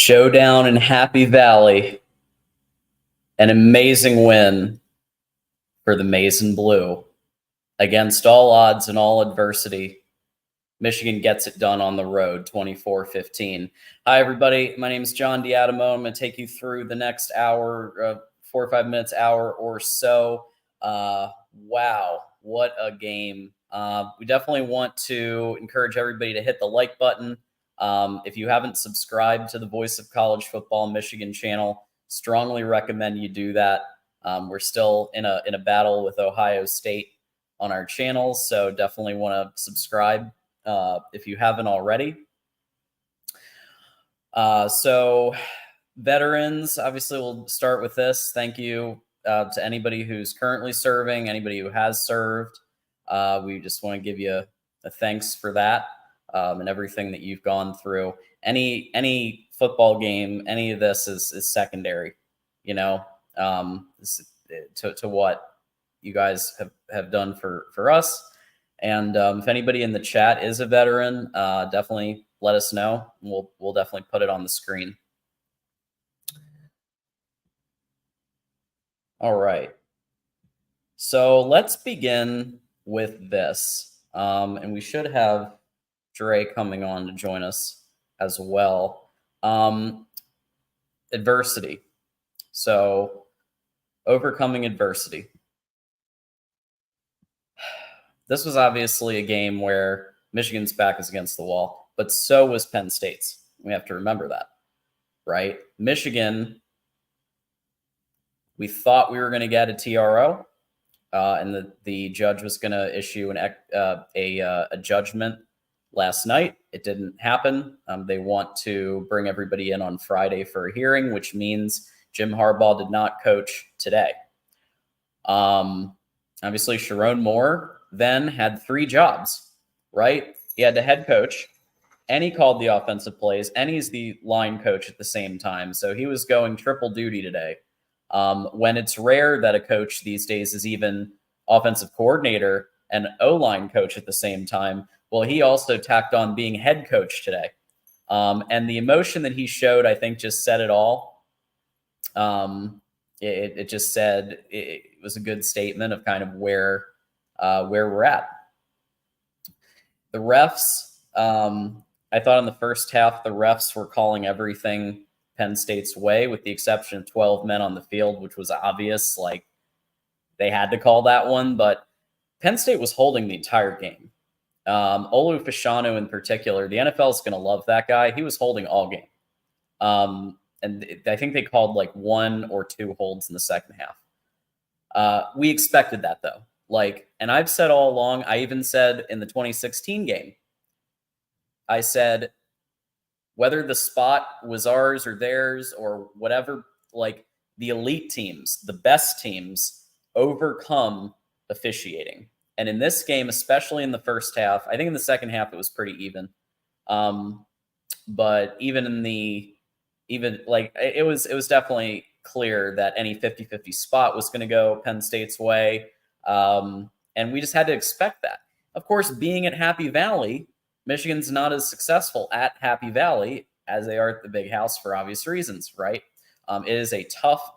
Showdown in Happy Valley. An amazing win for the Maize and Blue. Against all odds and all adversity, Michigan gets it done on the road, 24-15. Hi, everybody. My name is John Diadamo. I'm going to take you through the next hour, 4 or 5 minutes, hour or so. Wow, what a game. We definitely want to encourage everybody to hit the like button. If you haven't subscribed to the Voice of College Football Michigan channel, strongly recommend you do that. We're still in a battle with Ohio State on our channels, so definitely want to subscribe if you haven't already. So veterans, obviously we'll start with this. Thank you to anybody who's currently serving, anybody who has served. We just want to give you a thanks for that and everything that you've gone through. Any football game, any of this is secondary, you know, to what you guys have done for us. And if anybody in the chat is a veteran, definitely let us know. We'll definitely put it on the screen. All right. So let's begin with this. And we should have Dre coming on to join us as well. Adversity. So overcoming adversity. This was obviously a game where Michigan's back is against the wall, but so was Penn State's. We have to remember that, right? Michigan, we thought we were going to get a TRO, and the judge was going to issue a judgment last night. It didn't happen. They want to bring everybody in on Friday for a hearing, which means Jim Harbaugh did not coach today. Obviously, Sharon Moore then had 3 jobs, right? He had the head coach, and he called the offensive plays, and he's the line coach at the same time. So he was going triple duty today. When it's rare that a coach these days is even offensive coordinator and O-line coach at the same time, well, he also tacked on being head coach today. And the emotion that he showed, I think, just said it all. It just said it was a good statement of kind of where we're at. The refs, I thought in the first half, the refs were calling everything Penn State's way, with the exception of 12 men on the field, which was obvious. Like, they had to call that one, but Penn State was holding the entire game. Olu Fashanu in particular, the NFL is going to love that guy. He was holding all game. And I think they called like 1 or 2 holds in the second half. We expected that, though. And I've said all along, I even said in the 2016 game, I said, whether the spot was ours or theirs or whatever, the elite teams, the best teams, overcome officiating. And in this game, especially in the first half, I think in the second half it was pretty even. But it was definitely clear that any 50-50 spot was going to go Penn State's way. And we just had to expect that. Of course, being at Happy Valley, Michigan's not as successful at Happy Valley as they are at the Big House for obvious reasons, right? It is a tough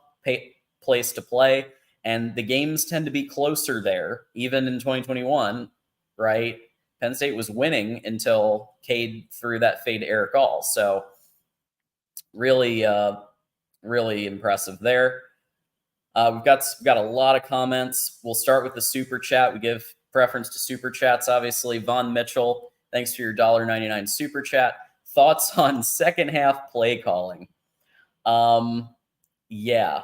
place to play, and the games tend to be closer there, even in 2021, right? Penn State was winning until Cade threw that fade to Eric All. So really, really impressive there. We've got a lot of comments. We'll start with the super chat. We give preference to super chats, obviously. Von Mitchell, thanks for your $1.99 super chat. Thoughts on second half play calling? Yeah.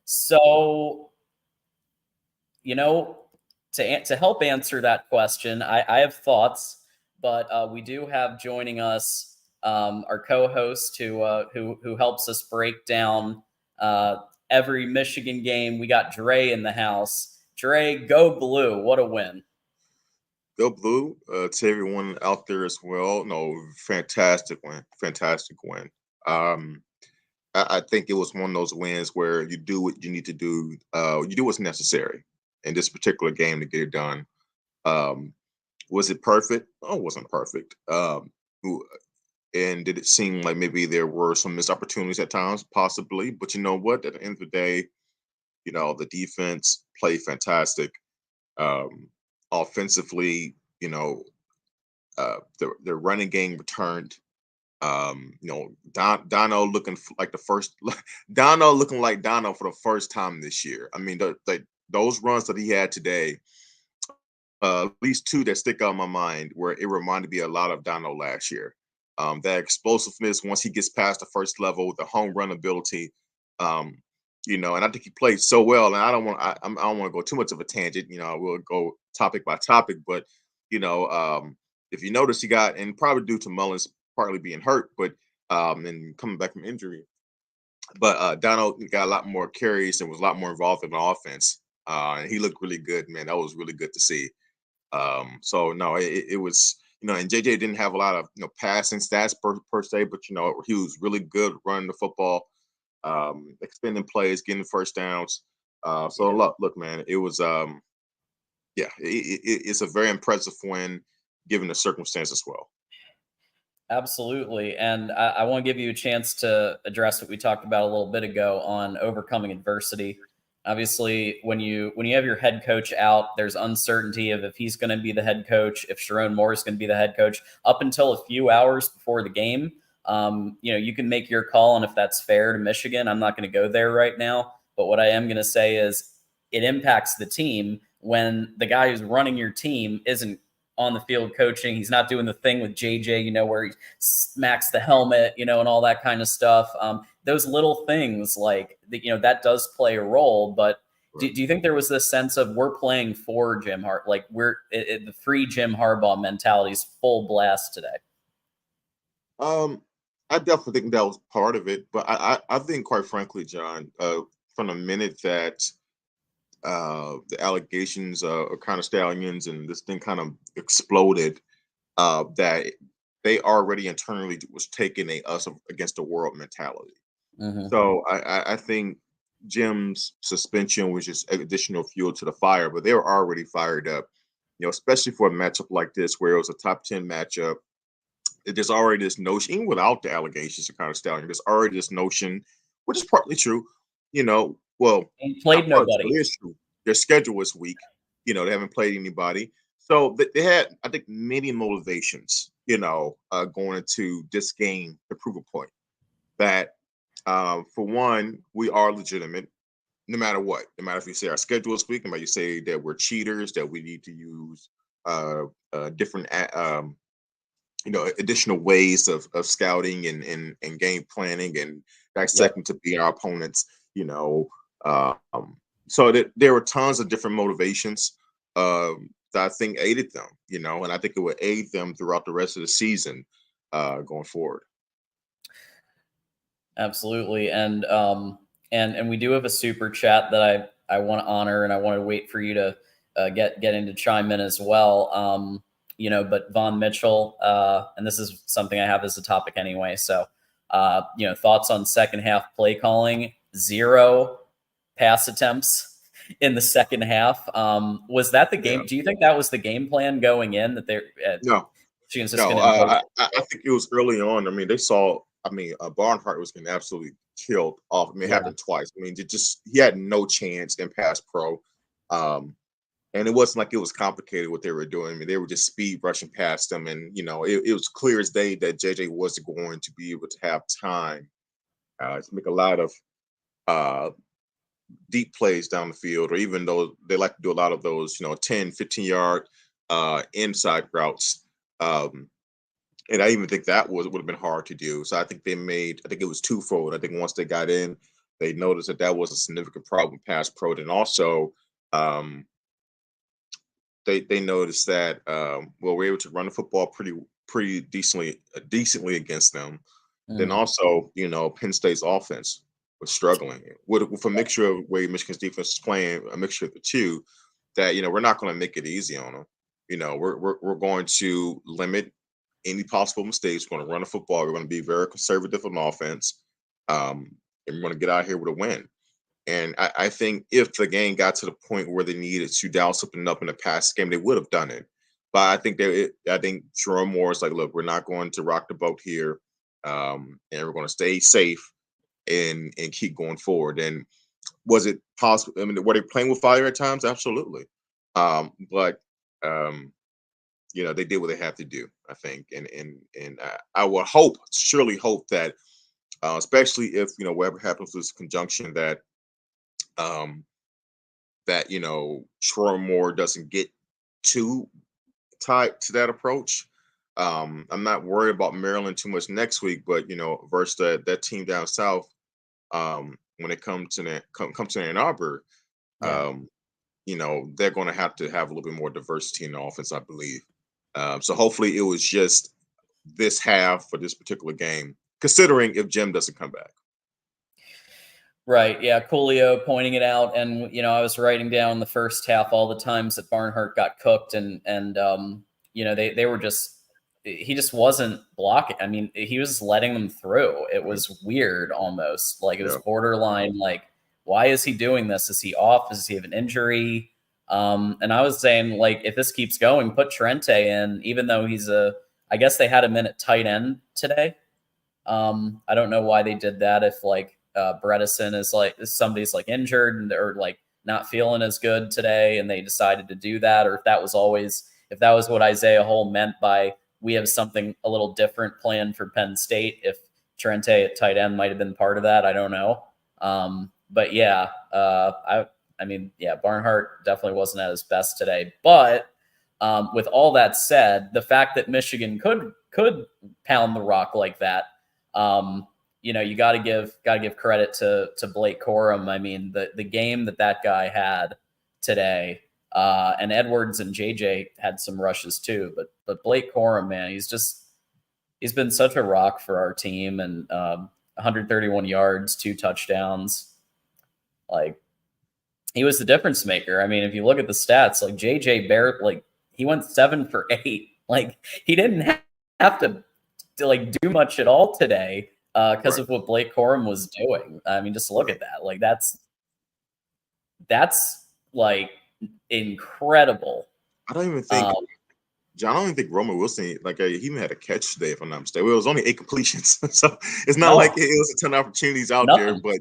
So, to help answer that question, I have thoughts, but we do have joining us our co-host who helps us break down every Michigan game. We got Dre in the house. Dre, go Blue. What a win. Go Blue to everyone out there as well. No, fantastic win. Fantastic win. I think it was one of those wins where you do what you need to do. You do what's necessary in this particular game to get it done. Was it perfect? Oh, it wasn't perfect. And did it seem like maybe there were some missed opportunities at times? Possibly. But you know what? At the end of the day, the defense played fantastic. Um, Offensively, their running game returned. Dono looking like the first Dono looking like Dono for the first time this year. I mean, those runs that he had today, at least two that stick out in my mind, where it reminded me a lot of Dono last year. That explosiveness once he gets past the first level, the home run ability, um, and I think he played so well. And I don't want to go too much of a tangent. I will go topic by topic, but if you notice, he got, and probably due to Mullins partly being hurt, but and coming back from injury, but Donald got a lot more carries and was a lot more involved in the offense. And he looked really good, man. That was really good to see. So no, it was, and JJ didn't have a lot of passing stats per se, but he was really good running the football, extending plays, getting first downs. So look, man, it was it's a very impressive win given the circumstance as well. Absolutely. And I want to give you a chance to address what we talked about a little bit ago on overcoming adversity. Obviously, when you have your head coach out, there's uncertainty of if he's going to be the head coach, if Sharon Moore is going to be the head coach. Up until a few hours before the game, you can make your call on if that's fair to Michigan. I'm not going to go there right now. But what I am going to say is it impacts the team when the guy who's running your team isn't on the field coaching. He's not doing the thing with JJ, where he smacks the helmet, and all that kind of stuff. Those little things like, that does play a role. But do you think there was this sense of we're playing for Jim Harbaugh? Like the free Jim Harbaugh mentality is full blast today. I definitely think that was part of it. But I think, quite frankly, John, from the minute that the allegations of kind of stallions and this thing kind of exploded, that they already internally was taking a us against the world mentality. Mm-hmm. So I think Jim's suspension was just additional fuel to the fire, but they were already fired up, especially for a matchup like this where it was a top 10 matchup. There's already this notion, even without the allegations of kind of stallion, there's already this notion, which is partly true, well, he played nobody. It is true. Their schedule was weak. They haven't played anybody. So they had, I think, many motivations, going into this game to prove a point that, for one, we are legitimate no matter what. No matter if you say our schedule is weak, no matter you say that we're cheaters, that we need to use different, additional ways of scouting and game planning and dissecting to beat our opponents, so that there were tons of different motivations that I think aided them, and I think it would aid them throughout the rest of the season going forward. Absolutely. And we do have a super chat that I want to honor, and I want to wait for you to get into chime in as well. But Von Mitchell, and this is something I have as a topic anyway. So, thoughts on second half play calling, 0 pass attempts in the second half. Was that the game? Yeah. Do you think that was the game plan going in that they're no. I think it was early on. I mean, they saw, Barnhart was getting absolutely killed off. I mean, it happened twice. I mean, he had no chance in pass pro. And it wasn't like it was complicated what they were doing. I mean, they were just speed rushing past them. And, it was clear as day that JJ wasn't going to be able to have time to make a lot of deep plays down the field, or even though they like to do a lot of those, 10, 15-yard inside routes. And I even think that would have been hard to do. So I think it was twofold. I think once they got in, they noticed that was a significant problem pass pro. And also, they noticed that we're able to run the football pretty decently against them. Then also, Penn State's offense was struggling with a mixture of way Michigan's defense is playing, a mixture of the two. That we're not going to make it easy on them. We're going to limit any possible mistakes. We're going to run the football. We're going to be very conservative on offense, and we're going to get out here with a win. And I think if the game got to the point where they needed to dial something up in the pass game, they would have done it. But I think Jerome Moore is like, look, we're not going to rock the boat here. and we're going to stay safe and keep going forward. And was it possible? I mean, were they playing with fire at times? Absolutely. But they did what they have to do, I think, and I will surely hope that, especially if whatever happens with this conjunction, that um, Troy Moore doesn't get too tied to that approach. I'm not worried about Maryland too much next week, but versus that team down south, when it comes to Ann Arbor, Yeah. um, they're going to have a little bit more diversity in the offense, I believe. So hopefully it was just this half for this particular game, considering if Jim doesn't come back. Right. Yeah. Coolio pointing it out. And, I was writing down the first half, all the times that Barnhart got cooked and they were he just wasn't blocking. I mean, he was letting them through. It was weird almost. Like it was borderline. Like, why is he doing this? Is he off? Does he have an injury? And I was saying, like, if this keeps going, put Trente in, even though I guess they had him in at tight end today. I don't know why they did that. If Bredesen is somebody's like injured and or like not feeling as good today, and they decided to do that, or if that was what Isaiah Hole meant by we have something a little different planned for Penn State. If Trente at tight end might have been part of that, I don't know. But yeah, Barnhart definitely wasn't at his best today. But with all that said, the fact that Michigan could pound the rock like that, you got to give credit to Blake Corum. I mean, the game that guy had today, and Edwards and JJ had some rushes too, but Blake Corum, man, he's been such a rock for our team, and 131 yards, 2 touchdowns. Like, he was the difference maker. I mean, if you look at the stats, like JJ Barrett, like he went 7 for 8. Like he didn't have to do much at all today because of what Blake Corum was doing. I mean, just look at that. Like that's like incredible. I don't even think John. I don't even think Roman Wilson he even had a catch today, if I'm not mistaken. It was only 8 completions, so it's not like it was a ton of opportunities out there. But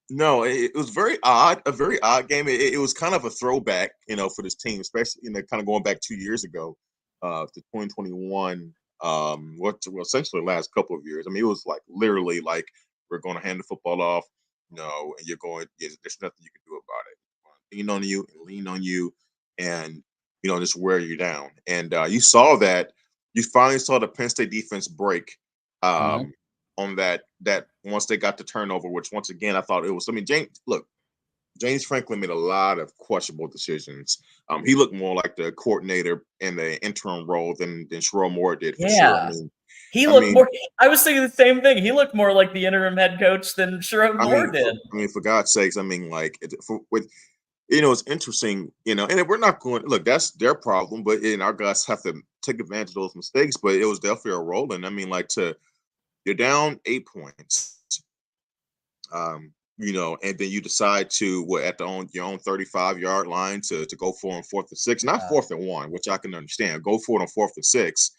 no, it was very odd, a very odd game. It was kind of a throwback, for this team, especially kind of going back 2 years ago, to 2021. Essentially the last couple of years. I mean, it was like literally like we're going to hand the football off, and you're going. There's nothing you can do about it. Lean on you, and just wear you down. And you saw that. You finally saw the Penn State defense break. On that once they got the turnover, which once again I thought it was. I mean, James Franklin made a lot of questionable decisions. He looked more like the coordinator in the interim role than Sherrod Moore did for sure. I mean, he looked more. I was thinking the same thing. He looked more like the interim head coach than Sherrod Moore did. For God's sakes, I mean, it's interesting, and we're not going. Look, that's their problem, but our guys have to take advantage of those mistakes. But it was definitely a rolling. I mean, you're down 8 points, and then you decide to at your own 35-yard line to go for on 4th and 6, not 4th and 1, which I can understand. Go for it on 4th and 6,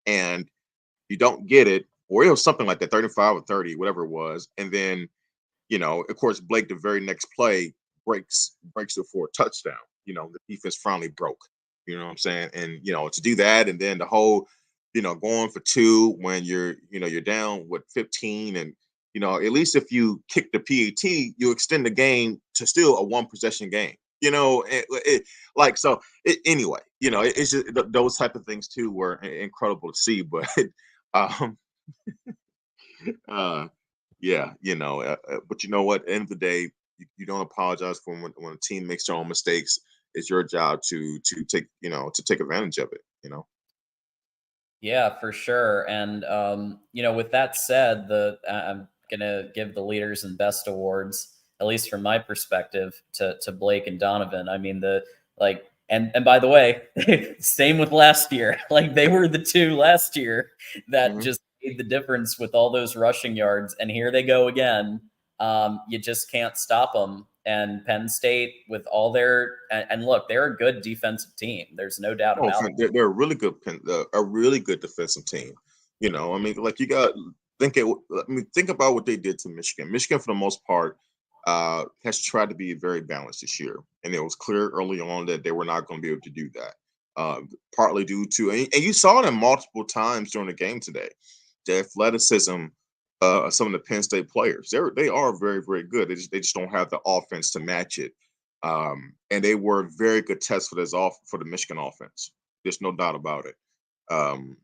and you don't get it, or it was something like that, 35 or 30, whatever it was, and then of course Blake the very next play breaks it for a touchdown. The defense finally broke. You know what I'm saying? And to do that, and then the whole going for 2 when you're down 15, and at least if you kick the PAT, you extend the game to still a 1 possession game. Anyway, it's just those type of things too were incredible to see. But yeah, but you know what? At the end of the day, you don't apologize for when a team makes their own mistakes. It's your job to take advantage of it. Yeah, for sure. And with that said, I'm gonna give the leaders and best awards, at least from my perspective, to Blake and Donovan. I mean, and by the way, same with last year. Like they were the 2 last year that just made the difference with all those rushing yards, and here they go again. You just can't stop them. And Penn State, with all their and look, they're a good defensive team. There's no doubt about it. They're a really good defensive team. I mean, like you got think about what they did to Michigan. Michigan, for the most part, has tried to be very balanced this year, and it was clear early on that they were not going to be able to do that. Partly due to, and you saw it multiple times during the game today, the athleticism. Some of the Penn State players, they are very, very good. They just don't have the offense to match it. And they were a very good test for the Michigan offense. There's no doubt about it. And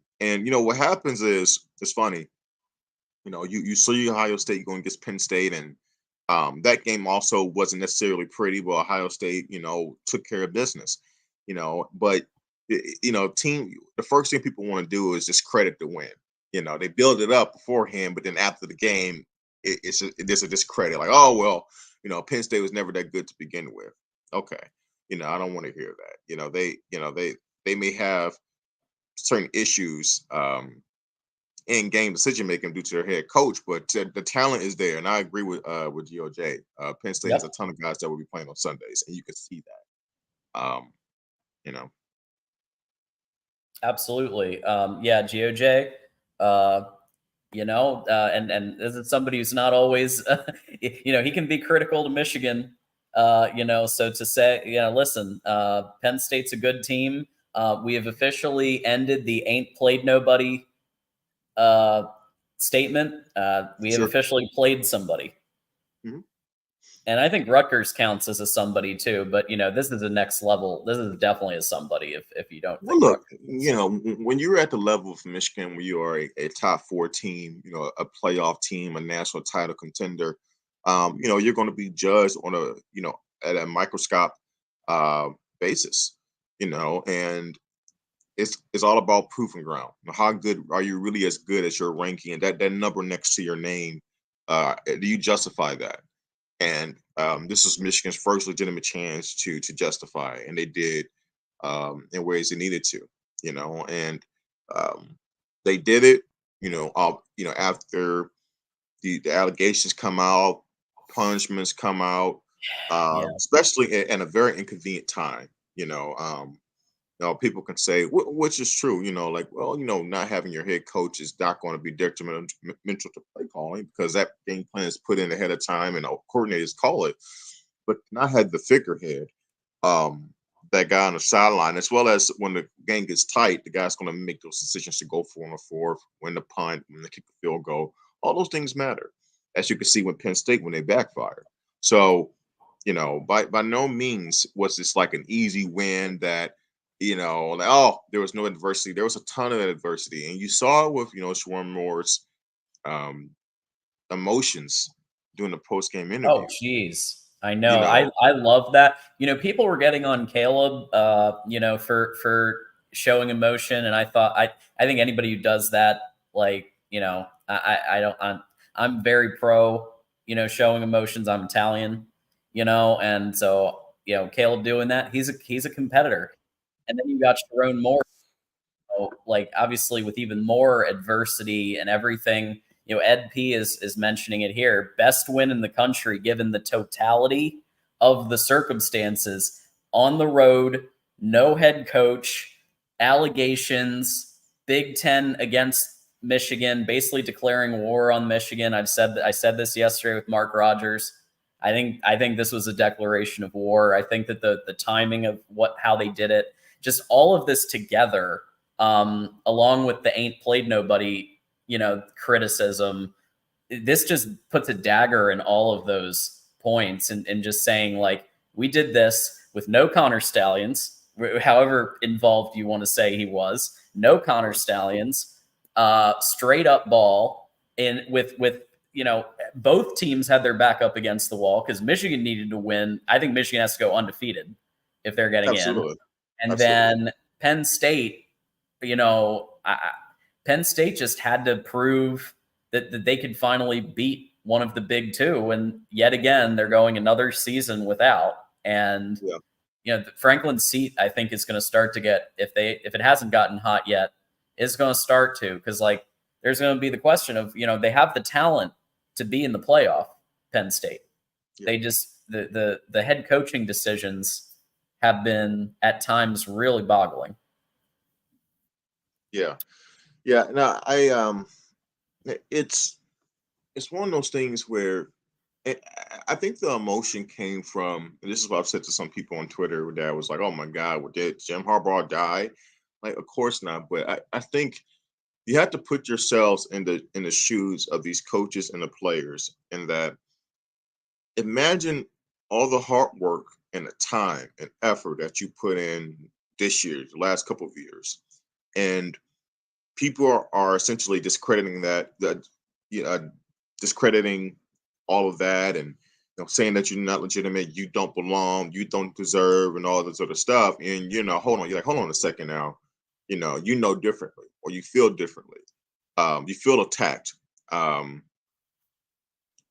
what happens is it's funny. You see Ohio State going against Penn State, and that game also wasn't necessarily pretty, but Ohio State, took care of business. But the first thing people want to do is just credit the win. They build it up beforehand, but then after the game, it's a discredit. Like, oh well, Penn State was never that good to begin with. Okay, I don't want to hear that. They may have certain issues in game decision making due to their head coach, but the talent is there, and I agree with GOJ. Penn State has a Yep, ton of guys that will be playing on Sundays, and you can see that. You know, absolutely. Yeah, GOJ. And this is somebody who's not always, he can be critical to Michigan. So to say, listen, Penn State's a good team. We have officially ended the "ain't played nobody" uh, statement. We have sure. officially played somebody. Mhm. And I think Rutgers counts as a somebody too, but this is the next level. This is definitely a somebody if you don't Well, think look, Rutgers is. when you're at the level of Michigan, where you are a top four team, a playoff team, a national title contender, you're going to be judged on at a microscope uh, basis, and it's all about proof and ground. How good are you really as good as your ranking and that number next to your name? Do you justify that? And this was Michigan's first legitimate chance to justify, and they did in ways they needed to, and um, they did it. After the allegations come out, punishments come out, Yeah. especially at a very inconvenient time. People can say, which is true, like, well, not having your head coach is not going to be detrimental to play calling because that game plan is put in ahead of time and coordinators call it. But not have the figurehead, um, that guy on the sideline, as well as when the game gets tight, the guy's going to make those decisions to go for on the fourth, win the punt, when they kick the field goal. All those things matter, as you can see with Penn State when they backfired. So, by no means was this like an easy win that, like, oh, there was no adversity. There was a ton of adversity. And you saw it with, Shawarma Moore's um, emotions during the post game Oh, interview. geez. I You know. know, I love that. People were getting on Caleb, for showing emotion, and I think anybody who does that, like, I don't. I'm very pro, showing emotions. I'm Italian, and so Caleb doing that. He's a competitor, and then you got Sharon Moore, like obviously with even more adversity and everything. Ed P is mentioning it here. Best win in the country given the totality of the circumstances, on the road, no head coach, allegations, Big Ten against Michigan, basically declaring war on Michigan. I said this yesterday with Mark Rogers. I think this was a declaration of war. I think that the timing of how they did it, just all of this together, along with the "ain't played nobody," criticism, this just puts a dagger in all of those points, and just saying, like, we did this with no Connor Stallions, however involved you want to say he was, no Connor Stallions, straight up ball, and with both teams had their back up against the wall because Michigan needed to win. I think Michigan has to go undefeated if they're getting in, absolutely, and absolutely, then Penn State, you know, Penn State just had to prove that they could finally beat one of the big two, and yet again they're going another season without. And yeah. Franklin's seat, I think, is going to start to get, if it hasn't gotten hot yet, is going to start to, because like there's going to be the question of, they have the talent to be in the playoff. Penn State, Yeah. they just the head coaching decisions have been at times really boggling. Yeah. Yeah, no, it's one of those things where I think the emotion came from, and this is what I've said to some people on Twitter that was like, "Oh my God, did Jim Harbaugh die?" Like, of course not. But I think you have to put yourselves in the shoes of these coaches and the players, and that imagine all the hard work and the time and effort that you put in this year, the last couple of years, and people are essentially discrediting that discrediting all of that, and saying that you're not legitimate, you don't belong, you don't deserve, and all this other stuff. And you're like, hold on a second now, differently, or you feel differently, you feel attacked, um,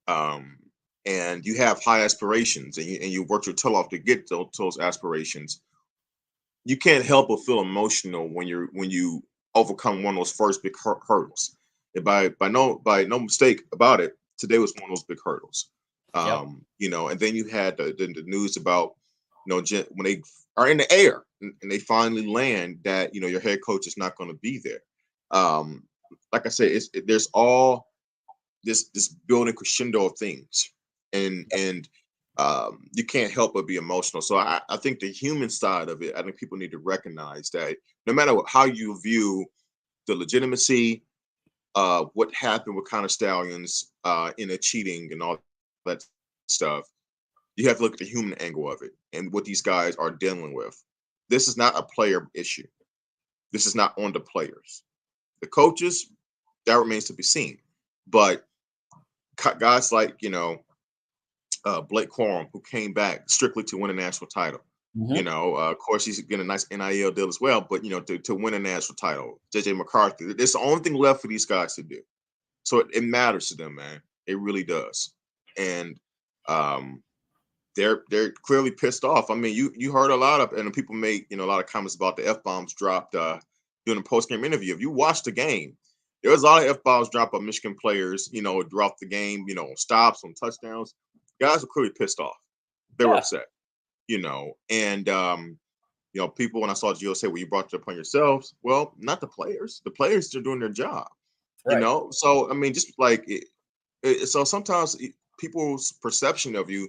um, and you have high aspirations, and you work your tail off to get those aspirations. You can't help but feel emotional when you overcome one of those first big hurdles. And by no mistake about it, today was one of those big hurdles. Yep. And then you had the news about when they are in the air and they finally land, that your head coach is not going to be there. Like I said, there's all this building crescendo of things, and you can't help but be emotional. So I think the human side of it, I think people need to recognize that no matter how you view the legitimacy, what happened with Connor Stallions in the cheating and all that stuff, you have to look at the human angle of it and what these guys are dealing with. This is not a player issue. This is not on the players. The coaches, that remains to be seen. But guys like, Blake Corum, who came back strictly to win a national title. Mhm. Of course, he's getting a nice NIL deal as well. But to win a national title, JJ McCarthy, it's the only thing left for these guys to do. So it matters to them, man. It really does. And they're clearly pissed off. I mean, you heard a lot of, and people made a lot of comments about the F-bombs dropped during the post-game interview. If you watched the game, there was a lot of F-bombs dropped by Michigan players, throughout the game, stops, on touchdowns. Guys were clearly pissed off. They were Yeah. upset, and people, when I saw Gio say, "Well, you brought it upon yourselves." Well, not the players. The players are doing their job, Right. So I mean, just like so sometimes people's perception of you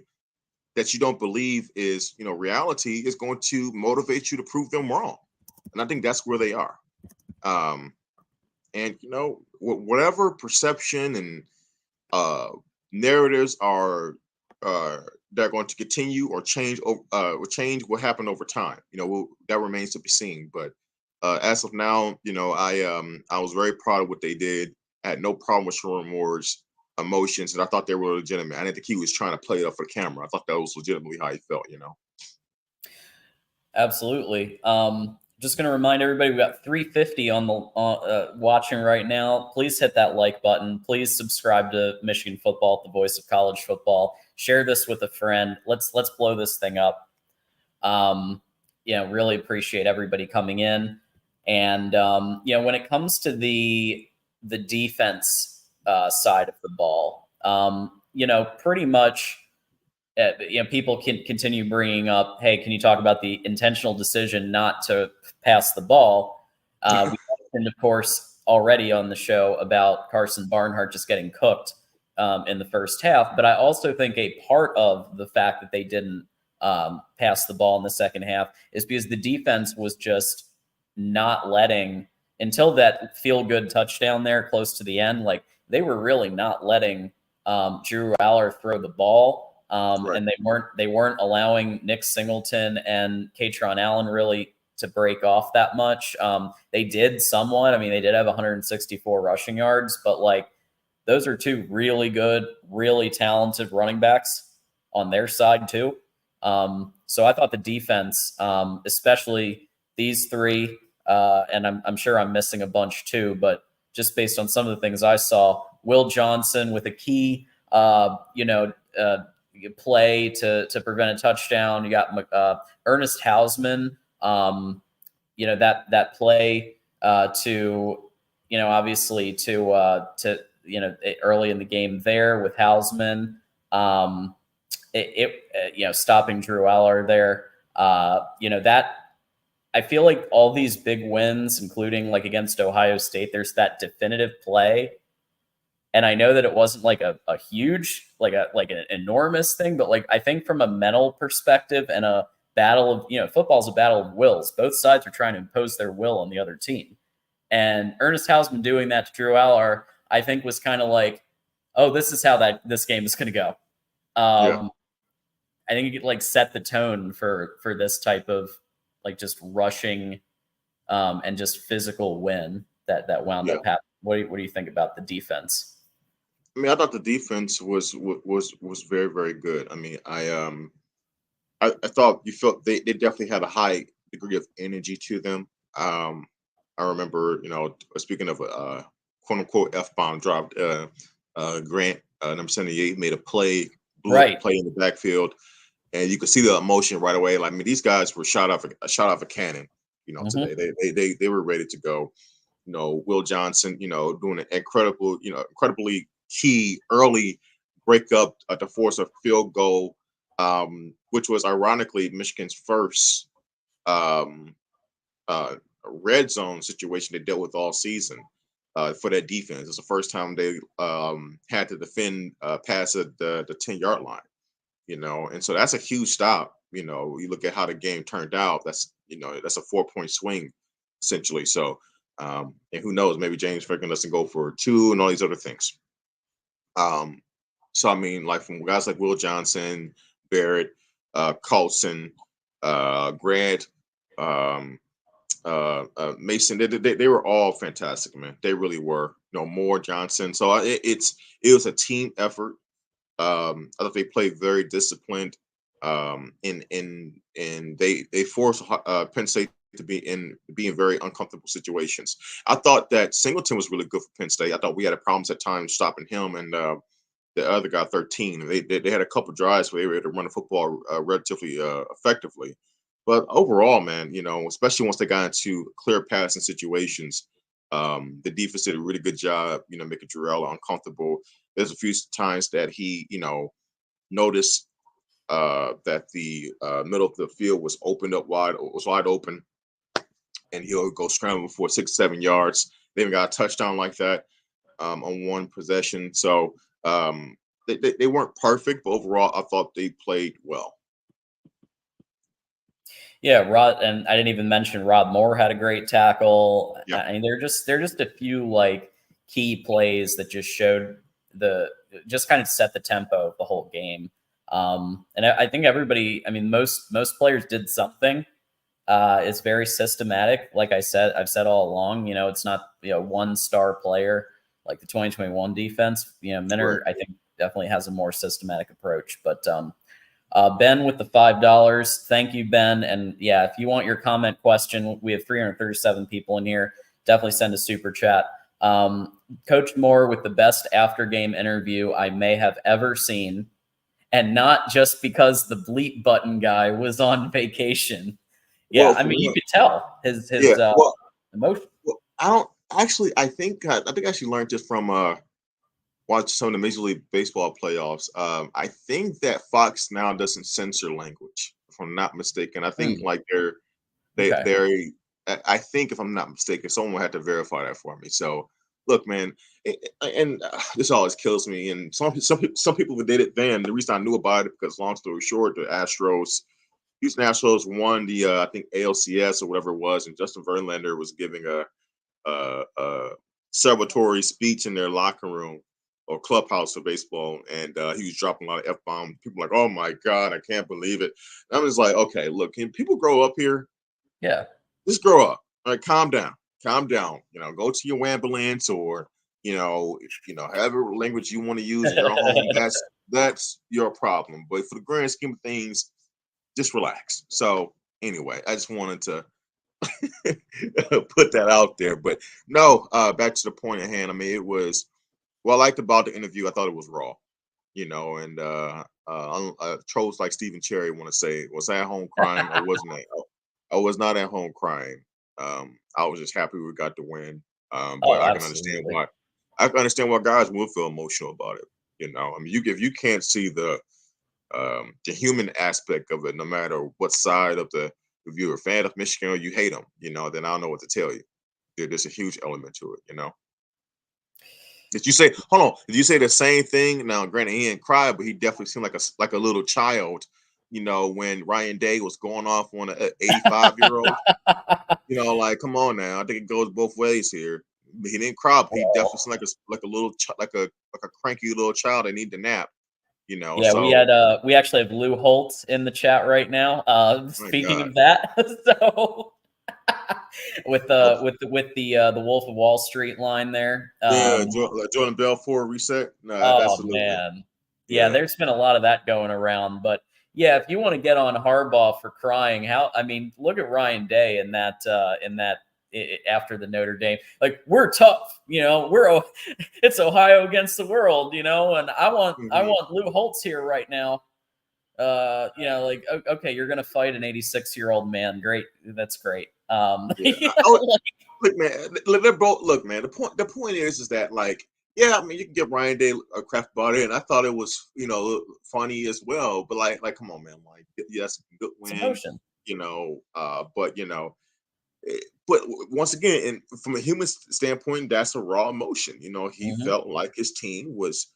that you don't believe is reality is going to motivate you to prove them wrong, and I think that's where they are. Um, and whatever perception and narratives are that are going to continue or change what happened over time. That remains to be seen. But as of now, I was very proud of what they did. I had no problem with Sherman Moore's emotions, and I thought they were legitimate. I didn't think he was trying to play it up for the camera. I thought that was legitimately how he felt. Absolutely. Just going to remind everybody, we got 350 on the watching right now. Please hit that like button. Please subscribe to Michigan Football, the voice of college football. Share this with a friend. Let's blow this thing up. Really appreciate everybody coming in. And when it comes to the defense side of the ball, pretty much. People can continue bringing up, hey, can you talk about the intentional decision not to pass the ball? We mentioned, of course, already on the show about Carson Barnhart just getting cooked in the first half. But I also think a part of the fact that they didn't pass the ball in the second half is because the defense was just not letting, until that feel-good touchdown there close to the end, like they were really not letting Drew Aller throw the ball. Right. And they weren't allowing Nick Singleton and Katron Allen really to break off that much. They did somewhat. I mean, they did have 164 rushing yards, but like those are two really good, really talented running backs on their side too. So I thought the defense, especially these three, and I'm sure I'm missing a bunch too, but just based on some of the things I saw, Will Johnson with a key, play to prevent a touchdown. You got Ernest Hausman, that play to, obviously to early in the game there with Hausman, stopping Drew Aller there, that I feel like all these big wins, including like against Ohio State, there's that definitive play. And I know that it wasn't like a huge, like an enormous thing, but like I think from a mental perspective and a battle of, football's a battle of wills. Both sides are trying to impose their will on the other team. And Ernest Hausman doing that to Drew Aller, I think was kind of like, oh, this is how this game is going to go. Yeah. I think it like set the tone for this type of like just rushing and just physical win that wound up happening. What do you think about the defense? I mean, I thought the defense was very, very good. I mean, I thought you felt they definitely had a high degree of energy to them. I remember, speaking of quote unquote F-bomb dropped, Grant, number 78, made a play, blew up a play in the backfield, and you could see the emotion right away. Like, I mean, these guys were shot off a cannon, today. They were ready to go. Will Johnson, doing an incredibly key early breakup to force a field goal, which was ironically Michigan's first red zone situation they dealt with all season for that defense. It's the first time they had to defend past the 10-yard line, and so that's a huge stop. You look at how the game turned out. That's a 4-point swing essentially. So, and who knows? Maybe James Franklin doesn't go for 2 and all these other things. So I mean, like from guys like Will Johnson, Barrett, Colson, Grant, Mason, they were all fantastic, man. They really were. Moore, Johnson. So it was a team effort. I thought they played very disciplined. And they forced Penn State to be in very uncomfortable situations. I thought that Singleton was really good for Penn State. I thought we had problems at times stopping him and the other guy 13. They had a couple drives where they were able to run the football relatively effectively. But overall, man, especially once they got into clear passing situations, the defense did a really good job, making Drew Aller uncomfortable. There's a few times that he, noticed that the middle of the field was wide open, and he'll go scramble for 6-7 yards. They even got a touchdown like that on one possession. So they weren't perfect, but overall, I thought they played well. Yeah, Rod, and I didn't even mention Rod Moore had a great tackle. Yeah. I mean, they're just a few like key plays that just showed just kind of set the tempo of the whole game. And I think everybody, I mean, most players did something. It's very systematic. Like I've said all along, it's not, one star player like the 2021 defense. Minner, I think, definitely has a more systematic approach. But Ben with the $5. Thank you, Ben. And yeah, if you want your comment question, we have 337 people in here. Definitely send a super chat. Coach Moore with the best after game interview I may have ever seen. And not just because the bleep button guy was on vacation. Yeah, well, I mean, you could tell his emotion. Well, I think I actually learned this from watching some of the Major League Baseball playoffs. I think that Fox now doesn't censor language, if I'm not mistaken. I think like I think if I'm not mistaken, someone will have to verify that for me. So look, man, and this always kills me. And some people who did it then, the reason I knew about it, because long story short, the Houston Astros won the I think ALCS or whatever it was, and Justin Verlander was giving a celebratory speech in their locker room or clubhouse for baseball, and he was dropping a lot of F-bombs. People were like, oh my God, I can't believe it. And I'm just like, okay, look, can people grow up here? Yeah. Just grow up. All right, calm down. Calm down. Go to your ambulance or, however language you want to use in your home. That's your problem. But for the grand scheme of things, just relax. So anyway, I just wanted to put that out there. But no, back to the point at hand. I mean, it was what I liked about the interview. I thought it was raw, and trolls like Stephen Cherry want to say, was I at home crying or wasn't I was not at home crying. I was just happy we got the win. But I can understand why guys will feel emotional about it. I mean, if you can't see the human aspect of it, no matter what side of the if you're a fan of Michigan or you hate them, then I don't know what to tell you. There's a huge element to it. Did you say? Hold on. Did you say the same thing? Now, granted, he didn't cry, but he definitely seemed like a little child. When Ryan Day was going off on an 85-year-old. Like, come on now. I think it goes both ways here. But he didn't cry, but he definitely seemed like a little like a cranky little child that need to nap. Yeah, So we actually have Lou Holtz in the chat right now. my Speaking God. of that, so with the Wolf of Wall Street line there. Yeah, Jordan Belfort reset. No, Oh absolutely. man, yeah, Yeah. there's been a lot of that going around, but yeah, if you want to get on Harbaugh for crying, look at Ryan Day in that after the Notre Dame, like, we're tough, it's Ohio against the world, and I want Mhm. Lou Holtz here right now. Like, okay, you're gonna fight an 86-year-old man. Great, that's great. Yeah. Look, man. They're both. Look, man. The point is that, like, yeah, I mean, you can give Ryan Day a crap about it, and I thought it was funny as well. But like, come on, man. Like, yes, good it's win. emotion. But once again, and from a human standpoint, that's a raw emotion. He Hmm. felt like his team was,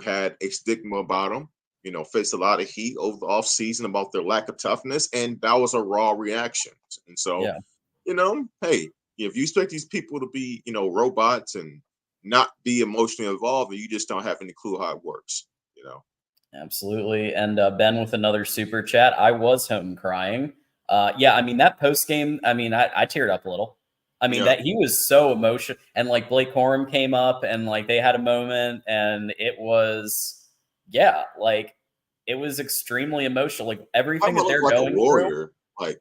had a stigma about him. Faced a lot of heat over the offseason about their lack of toughness, and that was a raw reaction. And so, Yeah, hey, if you expect these people to be, robots and not be emotionally involved, and you just don't have any clue how it works. absolutely. And Ben with another super chat. I was home crying. Yeah, I mean, that post game. I mean, I teared up a little. I mean, Yeah. that he was so emotional, and like Blake Corum came up, and like they had a moment, and it was, yeah, like it was extremely emotional. Like Talk everything that about looking they're like a going through. warrior. Like,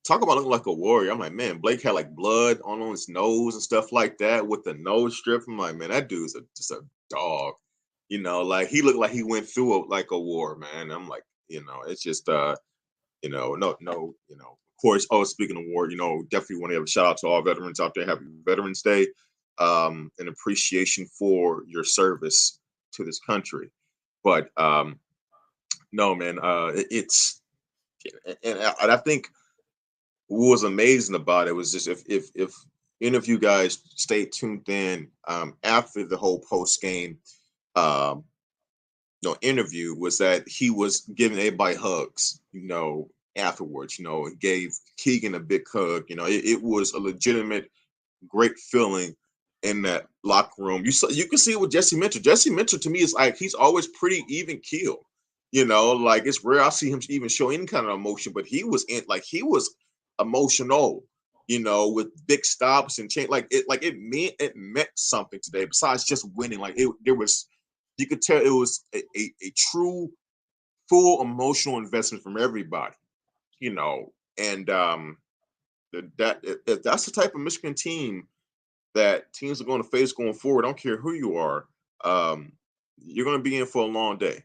talk about looking like a warrior. I'm like, man, Blake had like blood on his nose and stuff like that with the nose strip. I'm like, man, that dude's just a dog. Like, he looked like he went through like a war, man. I'm like, it's just no. Of course, speaking of war, definitely want to have a shout out to all veterans out there. Happy Veterans Day. An appreciation for your service to this country. But no, man, it's and I think what was amazing about it was just if any of you guys stay tuned in after the whole post game um, interview, was that he was giving everybody hugs, afterwards. Gave Keegan a big hug. It was a legitimate great feeling in that locker room. You can see it with Jesse Mitchell. Jesse Mitchell to me is like he's always pretty even keeled. Like, it's rare I see him even show any kind of emotion, but he was emotional. With big stops and change, it meant something today. Besides just winning, like there was, you could tell it was a true full emotional investment from everybody. And that's the type of Michigan team that teams are going to face going forward. I don't care who you are. You're going to be in for a long day.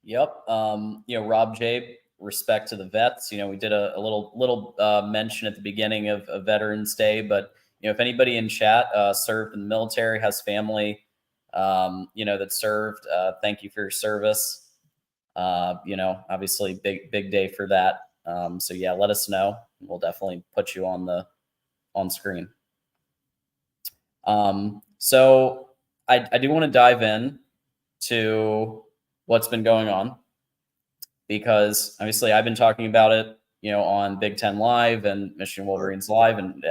Yep. Rob J, respect to the vets. We did a little mention at the beginning of Veterans Day, but if anybody in chat served in the military, has family, that served, thank you for your service. Obviously big day for that. So yeah, let us know. We'll definitely put you on screen. So I do want to dive in to what's been going on, because obviously I've been talking about it, on Big Ten Live and Michigan Wolverines Live, and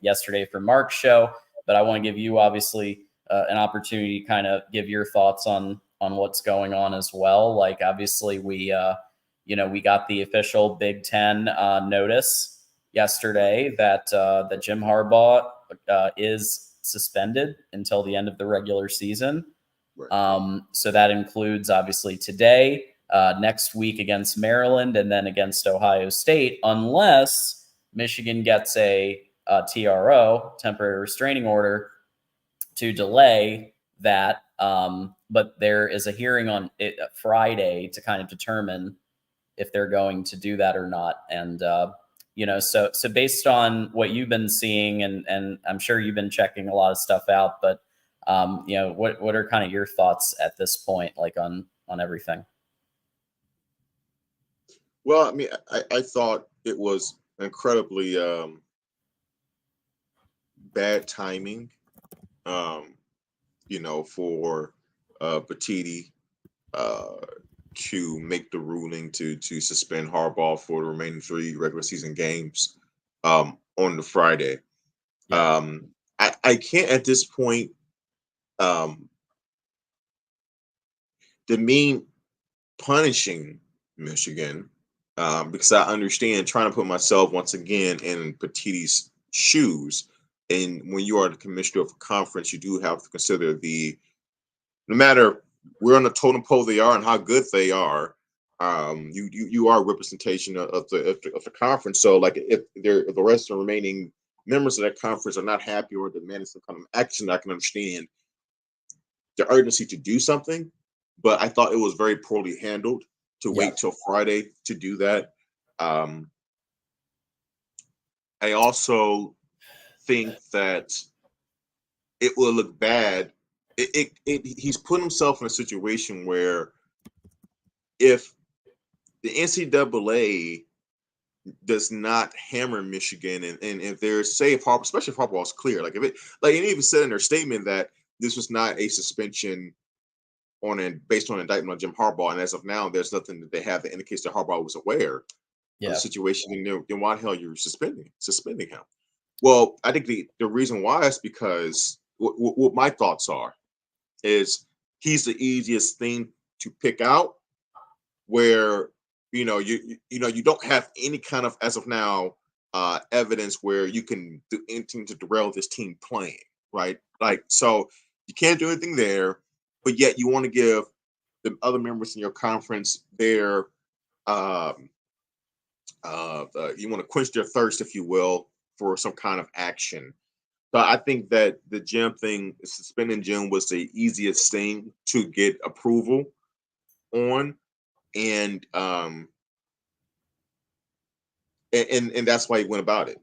yesterday for Mark's show. But I want to give you obviously an opportunity to kind of give your thoughts on what's going on as well. Like, obviously we got the official Big Ten notice yesterday that Jim Harbaugh is suspended until the end of the regular season. Right. So that includes obviously today, next week against Maryland, and then against Ohio State, unless Michigan gets a TRO, temporary restraining order, to delay that. But there is a hearing on it Friday to kind of determine if they're going to do that or not. And so based on what you've been seeing, and I'm sure you've been checking a lot of stuff out, but what are kind of your thoughts at this point, like on everything? Well, I mean, I thought it was incredibly bad timing, um, for Petiti uh, to make the ruling to suspend Harbaugh for the remaining 3 regular season games on the Friday. Yeah. I can't at this point um, demean punishing Michigan because I understand trying to put myself once again in Petiti's shoes. And when you are the commissioner of a conference, you do have to consider no matter where on the totem pole they are and how good they are, you are a representation of the conference. So like if the rest of the remaining members of that conference are not happy or demanding some kind of action, I can understand the urgency to do something. But I thought it was very poorly handled to Yeah. wait till Friday to do that. Um, I also think that it will look bad. He's put himself in a situation where if the NCAA does not hammer Michigan, and if there's say if Harbaugh, especially if Harbaugh is clear, like if it like and even said in their statement that this was not a suspension based on indictment on Jim Harbaugh, and as of now, there's nothing that they have that indicates that Harbaugh was aware of the Yeah. situation. And then why the hell you're suspending him? Well, I think the reason why is because what my thoughts are is he's the easiest thing to pick out where you don't have any kind of as of now evidence where you can do anything to derail this team playing right, like so you can't do anything there, but yet you want to give the other members in your conference their you want to quench their thirst, if you will, for some kind of action. So I think that the Jim thing, suspending Jim, was the easiest thing to get approval on, and and that's why he went about it.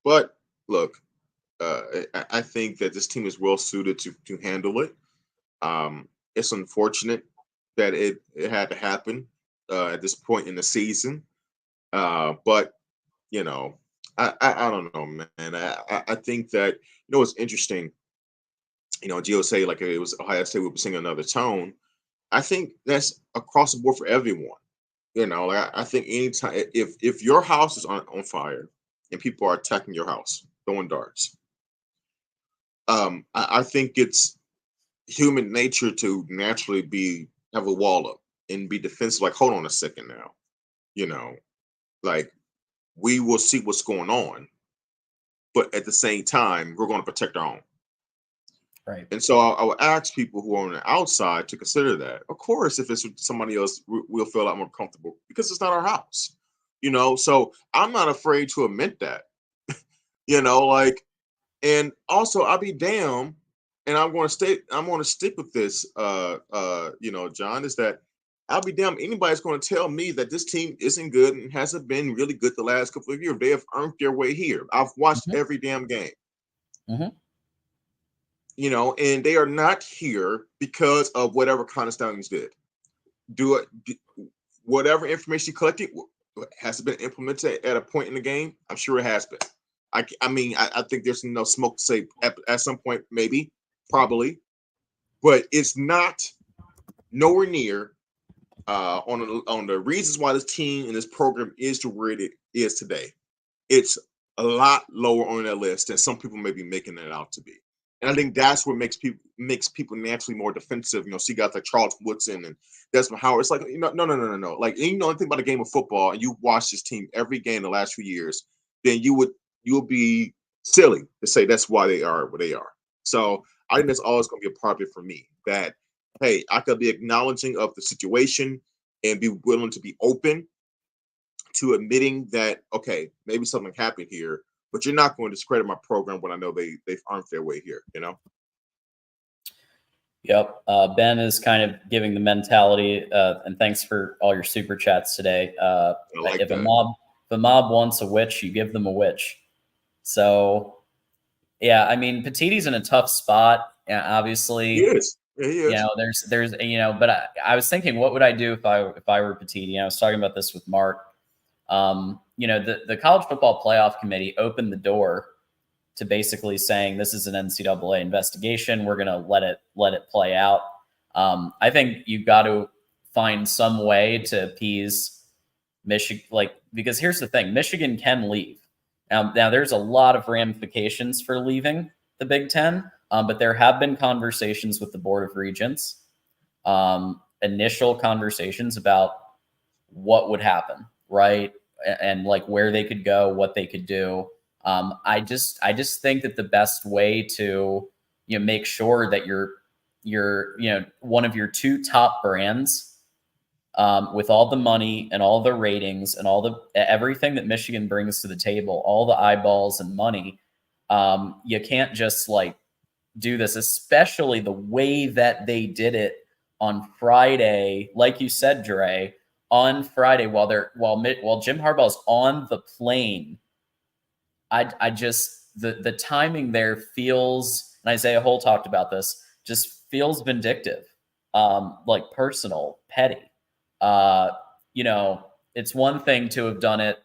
But look, I think that this team is well suited to handle it. It's unfortunate that it had to happen at this point in the season, but you know, I don't know, man. I think that it's interesting. Gio say like it was Ohio State would be singing another tone. I think that's across the board for everyone. Like I think anytime if your house is on fire and people are attacking your house, throwing darts, I think it's human nature to naturally have a wall up and be defensive. Like, hold on a second now, you know, like we will see what's going on, but at the same time, we're going to protect our own. Right. And so I would ask people who are on the outside to consider that. Of course, if it's somebody else, we'll feel a lot more comfortable because it's not our house. So I'm not afraid to admit that. Like, and also I'll be damned, and I'm going to stick with this. John, is that I'll be damned. Anybody's going to tell me that this team isn't good and hasn't been really good the last couple of years. They have earned their way here. I've watched Mm-hmm. every damn game. Mm-hmm. And they are not here because of whatever Connor Stallings did. Whatever information he collected has been implemented at a point in the game. I'm sure it has been. I think there's no smoke to say at some point, maybe, probably, but it's not nowhere near on the reasons why this team and this program is to where it is today. It's a lot lower on that list than some people may be making it out to be. And I think that's what makes people naturally more defensive. So you got like Charles Woodson and Desmond Howard. It's like, no. Like, anything about a game of football and you watch this team every game the last few years, then you'll be silly to say that's why they are what they are. So I think that's always going to be a part of it for me. That, hey, I could be acknowledging of the situation and be willing to be open to admitting that, okay, maybe something happened here, but you're not going to discredit my program when I know they've earned their way here, Yep. Ben is kind of giving the mentality, and thanks for all your super chats today. If a mob wants a witch, you give them a witch. So, yeah, I mean, Petiti's in a tough spot. Obviously, he is. Yeah, he is. But I was thinking, what would I do if I were Petit? I was talking about this with Mark. The college football playoff committee opened the door to basically saying this is an NCAA investigation. We're going to let it play out. I think you've got to find some way to appease Michigan, because here's the thing: Michigan can leave. Now there's a lot of ramifications for leaving the Big Ten, but there have been conversations with the Board of Regents, initial conversations about what would happen, right, and like where they could go, what they could do. I just think that the best way to make sure that you're one of your two top brands, with all the money and all the ratings and everything that Michigan brings to the table, all the eyeballs and money, you can't just do this, especially the way that they did it on Friday, like you said, Dre, on Friday while Jim Harbaugh's on the plane. I just the timing there feels, and Isaiah Hull talked about this, just feels vindictive, personal, petty. It's one thing to have done it,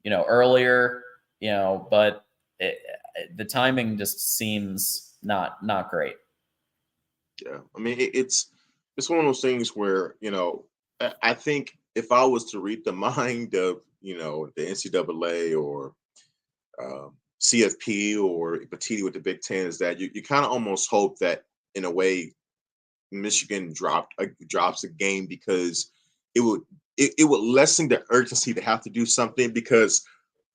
earlier, but the timing just seems not great. Yeah, I mean it's one of those things where I think if I was to read the mind of the NCAA or CFP or Petiti with the Big Ten, is that you kind of almost hope that in a way Michigan drops a game, because it would lessen the urgency to have to do something, because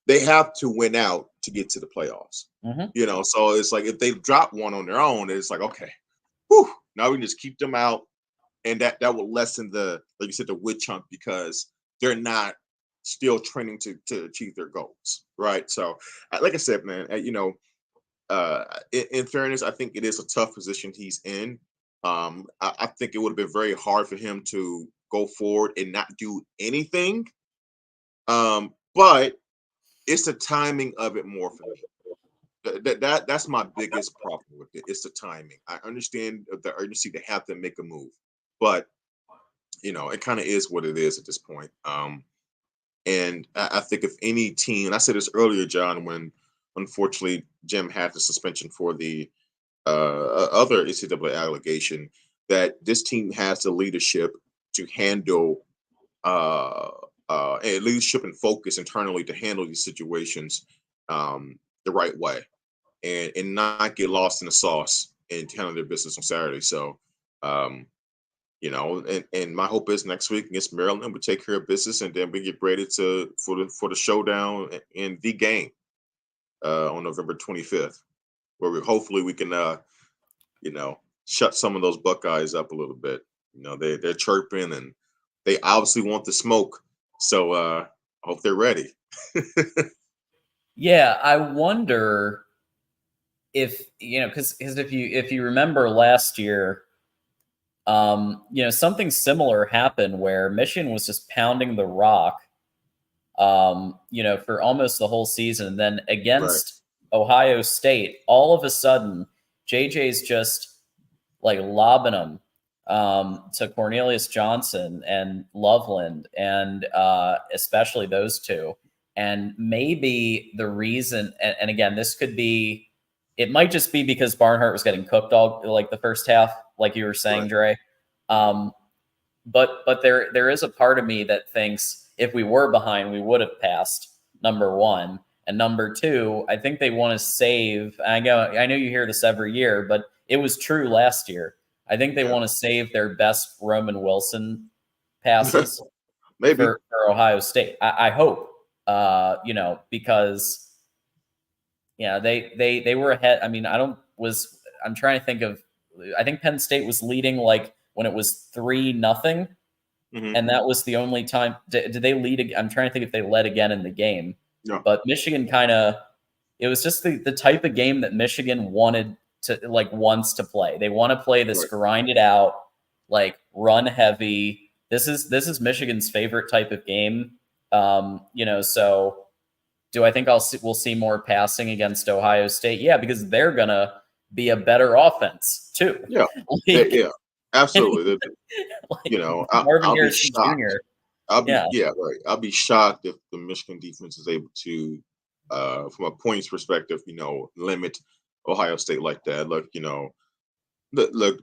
they have to win out to get to the playoffs. Mm-hmm. So it's like if they drop one on their own, it's like, okay, whew, now we can just keep them out, and that will lessen the, like you said, the wood chunk, because they're not still training to achieve their goals, right? So, like I said, man, in fairness, I think it is a tough position he's in. I think it would have been very hard for him to go forward and not do anything. But it's the timing of it more for me. That's my biggest problem with it. It's the timing. I understand the urgency to have to make a move, but it kind of is what it is at this point. And I think if any team, and I said this earlier, John, when unfortunately Jim had the suspension for the other NCAA allegation, that this team has the leadership to handle and leadership and focus internally to handle these situations the right way, and not get lost in the sauce and handle their business on Saturday. So, and my hope is next week against Maryland, we take care of business, and then we get ready for the showdown in the game on November 25th, where hopefully we can shut some of those Buckeyes up a little bit. They're chirping, and they obviously want the smoke. So I hope they're ready. Yeah, I wonder if because if you remember last year, something similar happened where Michigan was just pounding the rock, for almost the whole season. And then against Ohio State, all of a sudden, JJ's just lobbing them to Cornelius Johnson and Loveland, and especially those two. And maybe the reason, and again, this could be, it might just be because Barnhart was getting cooked all the first half, like you were saying, Dre. But there is a part of me that thinks if we were behind, we would have passed, number one. And number two, I think they want to save. I know you hear this every year, but it was true last year. I think they want to save their best Roman Wilson passes maybe for Ohio State. I hope, because they were ahead. I mean, I'm trying to think of. I think Penn State was leading when it was 3-0, and that was the only time. Did they lead? I'm trying to think if they led again in the game. No. But Michigan it was just the type of game that Michigan wanted to wants to play. They want to play this grind it out, run heavy. This is Michigan's favorite type of game. So do I think we'll see more passing against Ohio State? Yeah, because they're gonna be a better offense too. Yeah, Like, yeah, absolutely. like You know, Marvin I'll be Harrison shocked. Jr. I'll be Yeah. yeah, right. I'll be shocked if the Michigan defense is able to, from a points perspective, limit Ohio State like that. Look, look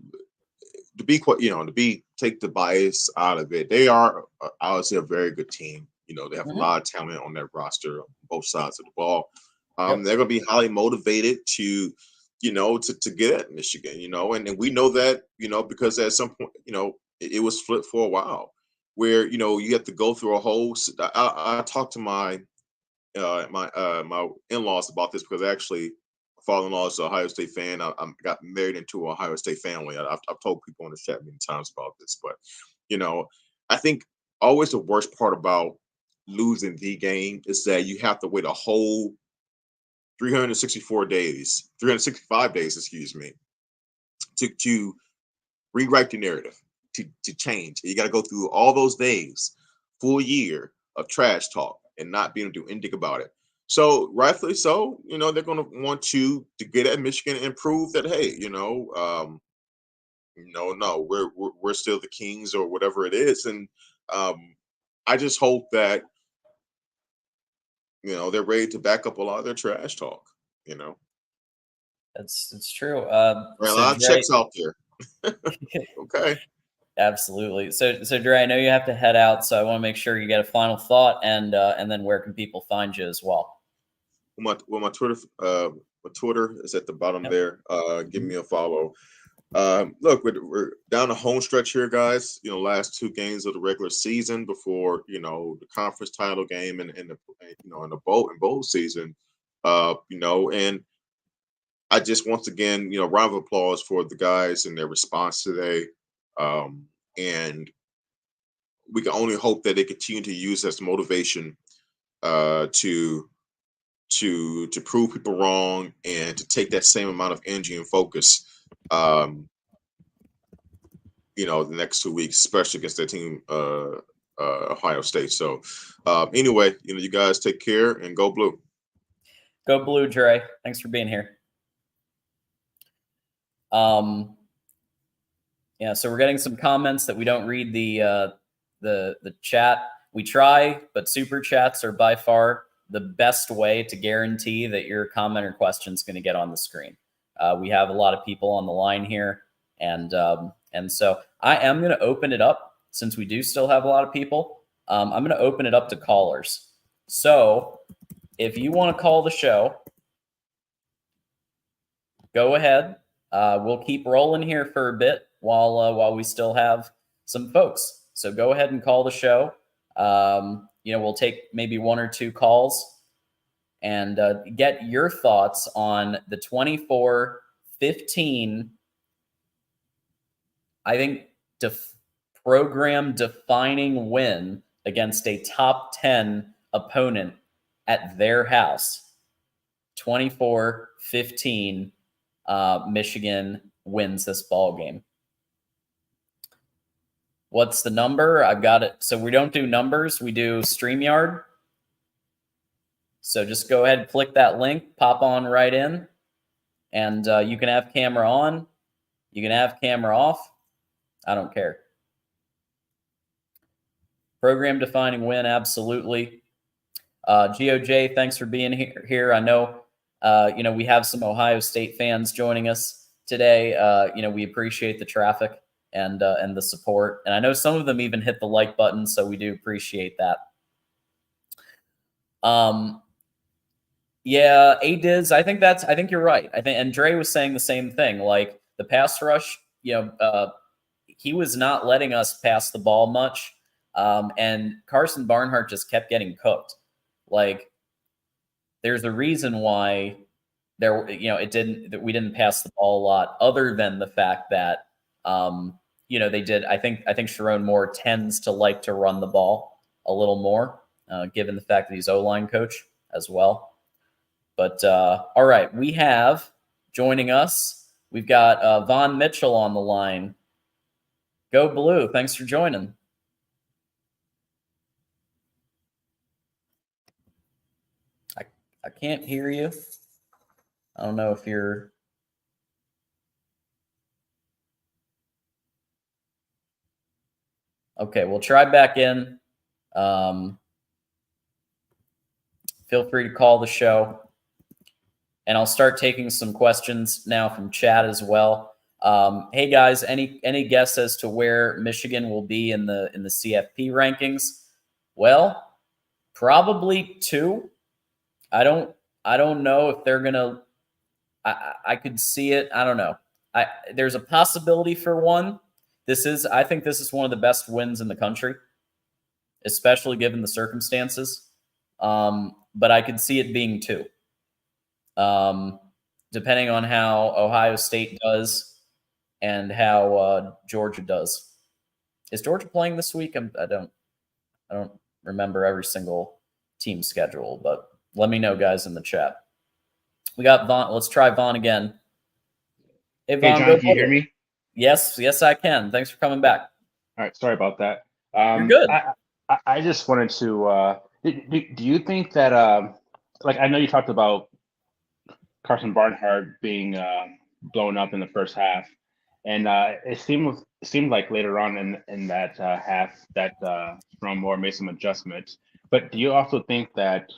to be quite, to be take the bias out of it. They are, I would say, a very good team. They have a Mm-hmm. lot of talent on their roster on both sides of the ball. Yep. They're going to be highly motivated to, to get at Michigan. And we know that, because at some point, it was flipped for a while, where you have to go through a whole. I talked to my my in-laws about this, because actually father-in-law is an Ohio State fan. I got married into an Ohio State family. I've told people in the chat many times about this, but I think always the worst part about losing the game is that you have to wait a whole 365 days, excuse me, to rewrite the narrative, to change. You got to go through all those days, full year of trash talk, and not being able to do anything about it. So rightfully so, they're going to want to get at Michigan and prove that, hey, no, we're still the kings, or whatever it is. And I just hope that they're ready to back up a lot of their trash talk. It's true. Right, a So lot of Dre, checks out there. Okay. absolutely. So Dre, I know you have to head out, so I want to make sure you get a final thought, and then where can people find you as well? My Twitter is at the bottom Yep. there. Give me a follow. Look, we're down the home stretch here, guys. Last two games of the regular season before the conference title game, and the in the bowl season. And I just, once again, round of applause for the guys and their response today. And we can only hope that they continue to use as motivation to prove people wrong, and to take that same amount of energy and focus the next 2 weeks, especially against that team, Ohio State. So anyway, you guys take care and go blue. Go blue, Dre. Thanks for being here. Yeah, so we're getting some comments that we don't read the chat. We try, but super chats are by far the best way to guarantee that your comment or question is going to get on the screen. We have a lot of people on the line here, and so I am going to open it up, since we do still have a lot of people. I'm going to open it up to callers. So if you want to call the show, go ahead. We'll keep rolling here for a bit while we still have some folks. So go ahead and call the show. We'll take maybe one or two calls and get your thoughts on the 24-15, I think, program defining win against a top 10 opponent at their house. 24-15, Michigan wins this ball game. What's the number? I've got it. So we don't do numbers. We do StreamYard. So just go ahead and click that link, pop on right in, and you can have camera on. You can have camera off. I don't care. Program defining win, absolutely. GOJ, thanks for being here. I know, we have some Ohio State fans joining us today. We appreciate the traffic and the support, and I know some of them even hit the like button, so we do appreciate that. Yeah, ADIZ, I think you're right. I think, and Dre was saying the same thing. Like, the pass rush, he was not letting us pass the ball much, and Carson Barnhart just kept getting cooked. Like, there's a reason why we didn't pass the ball a lot, other than the fact that they did. I think Sharon Moore tends to like to run the ball a little more, given the fact that he's O-line coach as well. But all right, we have joining us, we've got Von Mitchell on the line. Go Blue! Thanks for joining. I can't hear you. I don't know if you're Okay, we'll try back in. Feel free to call the show. And I'll start taking some questions now from chat as well. Hey guys, any guess as to where Michigan will be in the CFP rankings? Well, probably 2. I don't know if they're gonna. I could see it. I don't know. There's a possibility for 1. I think this is one of the best wins in the country, especially given the circumstances. But I could see it being 2. Depending on how Ohio State does and how Georgia does. Is Georgia playing this week? I don't remember every single team schedule, but let me know, guys, in the chat. We got Vaughn. Let's try Vaughn again. Hey, Vaughn, Hey, John, can you hear me? Yes, I can. Thanks for coming back. All right, sorry about that. You're good. I just wanted to. Do you think that like I know you talked about Carson Barnhart being blown up in the first half, and it seemed like later on in that half that Ron Moore made some adjustments. But do you also think that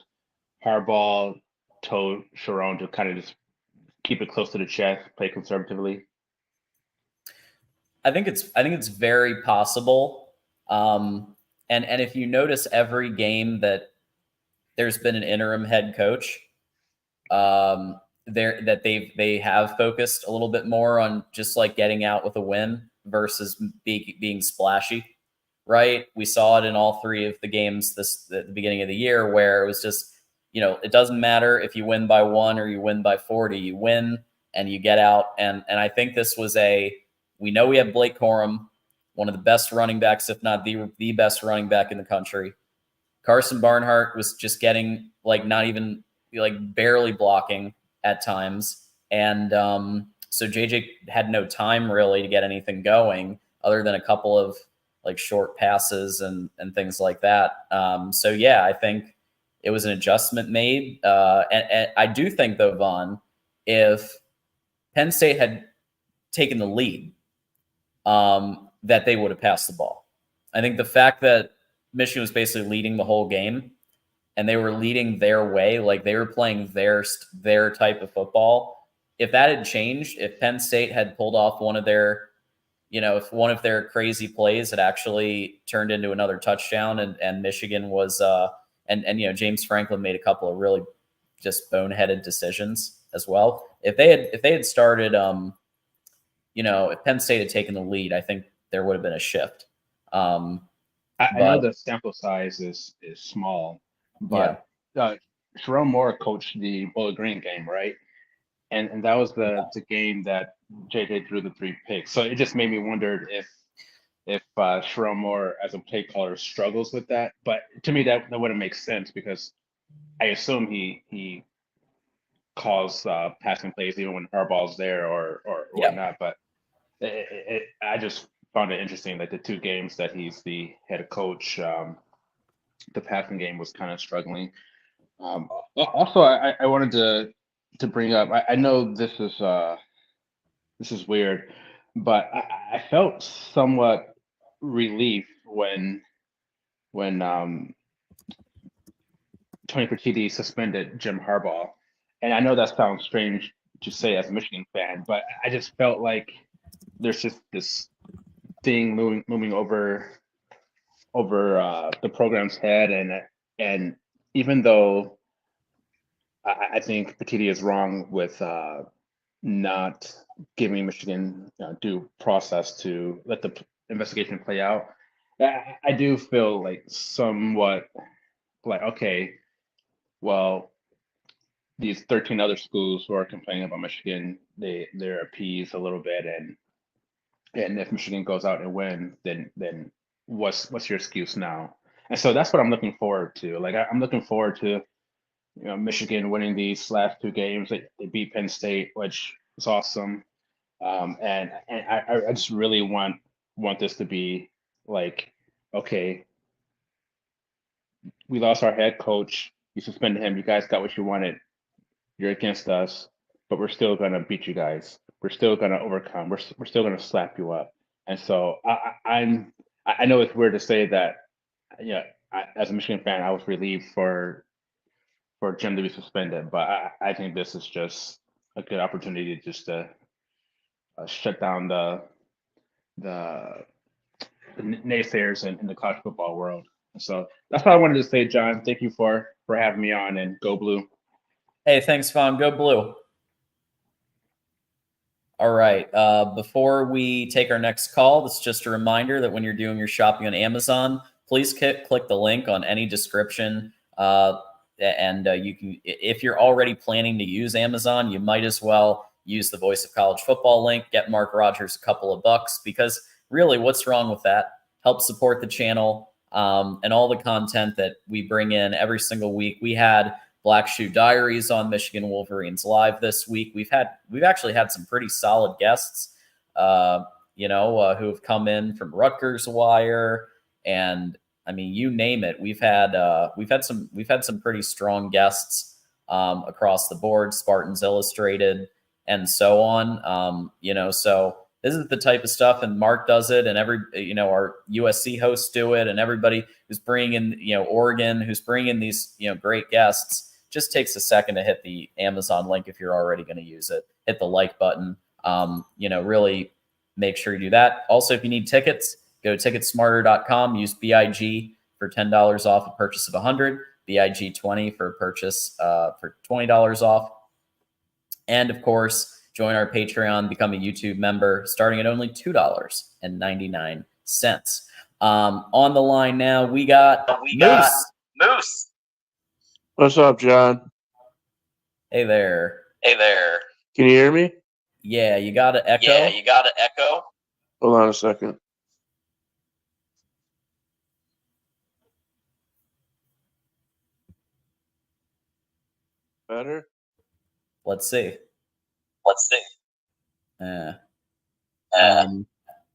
Harbaugh told Sharon to kind of just keep it close to the chest, play conservatively? I think it's very possible. And if you notice every game that there's been an interim head coach, they have focused a little bit more on just like getting out with a win versus being splashy, right? We saw it in all 3 of the games at the beginning of the year where it was just, it doesn't matter if you win by 1 or you win by 40, you win and you get out. And I think this was we know we have Blake Corum, one of the best running backs, if not the best running back in the country. Carson Barnhart was just getting not even barely blocking at times. And so JJ had no time really to get anything going other than a couple of short passes and things like that. So yeah, I think it was an adjustment made. And I do think though, Vaughn, if Penn State had taken the lead, that they would have passed the ball. I think the fact that Michigan was basically leading the whole game and they were leading their way, like they were playing their type of football. If that had changed, if Penn State had pulled off one of their, if one of their crazy plays had actually turned into another touchdown and Michigan was, and James Franklin made a couple of really just boneheaded decisions as well. If they had started, if Penn State had taken the lead, I think there would have been a shift. I know the sample size is small, but Sharon Moore coached the Bowling Green game, right? And that was the game that JJ threw the 3 picks. So it just made me wonder if Sharon Moore as a play caller struggles with that. But to me, that wouldn't make sense because I assume he calls passing plays even when Harbaugh's there or not. But I just found it interesting that the 2 games that he's the head coach, the passing game was kind of struggling. Also, I wanted to bring up. I know this is weird, but I felt somewhat relief when Tony Fertitti suspended Jim Harbaugh, and I know that sounds strange to say as a Michigan fan, but I just felt like there's just this thing moving over the program's head, and even though I think Petitti is wrong with not giving Michigan due process to let the investigation play out, I do feel like somewhat like, okay, well, these 13 other schools who are complaining about Michigan, they're appeased a little bit, and if Michigan goes out and wins, then what's your excuse now? And so that's what I'm looking forward to. Like I'm looking forward to Michigan winning these last 2 games. They beat Penn State, which is awesome. And I just really want this to be like, okay, we lost our head coach. You suspended him. You guys got what you wanted. You're against us, but we're still gonna beat you guys. We're still gonna overcome. We're still gonna slap you up. And so I I know it's weird to say that. As a Michigan fan, I was relieved for Jim to be suspended, but I think this is just a good opportunity just to shut down the naysayers in the college football world. So that's what I wanted to say, John. Thank you for having me on, and go Blue. Hey, thanks, Vaughn. Go Blue. All right. Before we take our next call, this is just a reminder that when you're doing your shopping on Amazon, please click the link on any description. And you can, if you're already planning to use Amazon, you might as well use the Voice of College Football link. Get Mark Rogers a couple of bucks, because really, what's wrong with that? Help support the channel and all the content that we bring in every single week. We had Black Shoe Diaries on Michigan Wolverines Live this week. We've actually had some pretty solid guests, who have come in from Rutgers Wire, and I mean, you name it. We've had some pretty strong guests across the board, Spartans Illustrated, and so on. So this is the type of stuff, and Mark does it, and our USC hosts do it, and everybody who's bringing in, Oregon, who's bringing in these, great guests. Just takes a second to hit the Amazon link if you're already going to use it. Hit the like button. Really make sure you do that. Also, if you need tickets, go to ticketsmarter.com. Use BIG for $10 off a purchase of $100. BIG 20 for a purchase for $20 off. And of course, join our Patreon. Become a YouTube member starting at only $2.99. On the line now, we got Moose. What's up, John? Hey there. Can you hear me? Yeah, you got to echo. Hold on a second. Better? Let's see.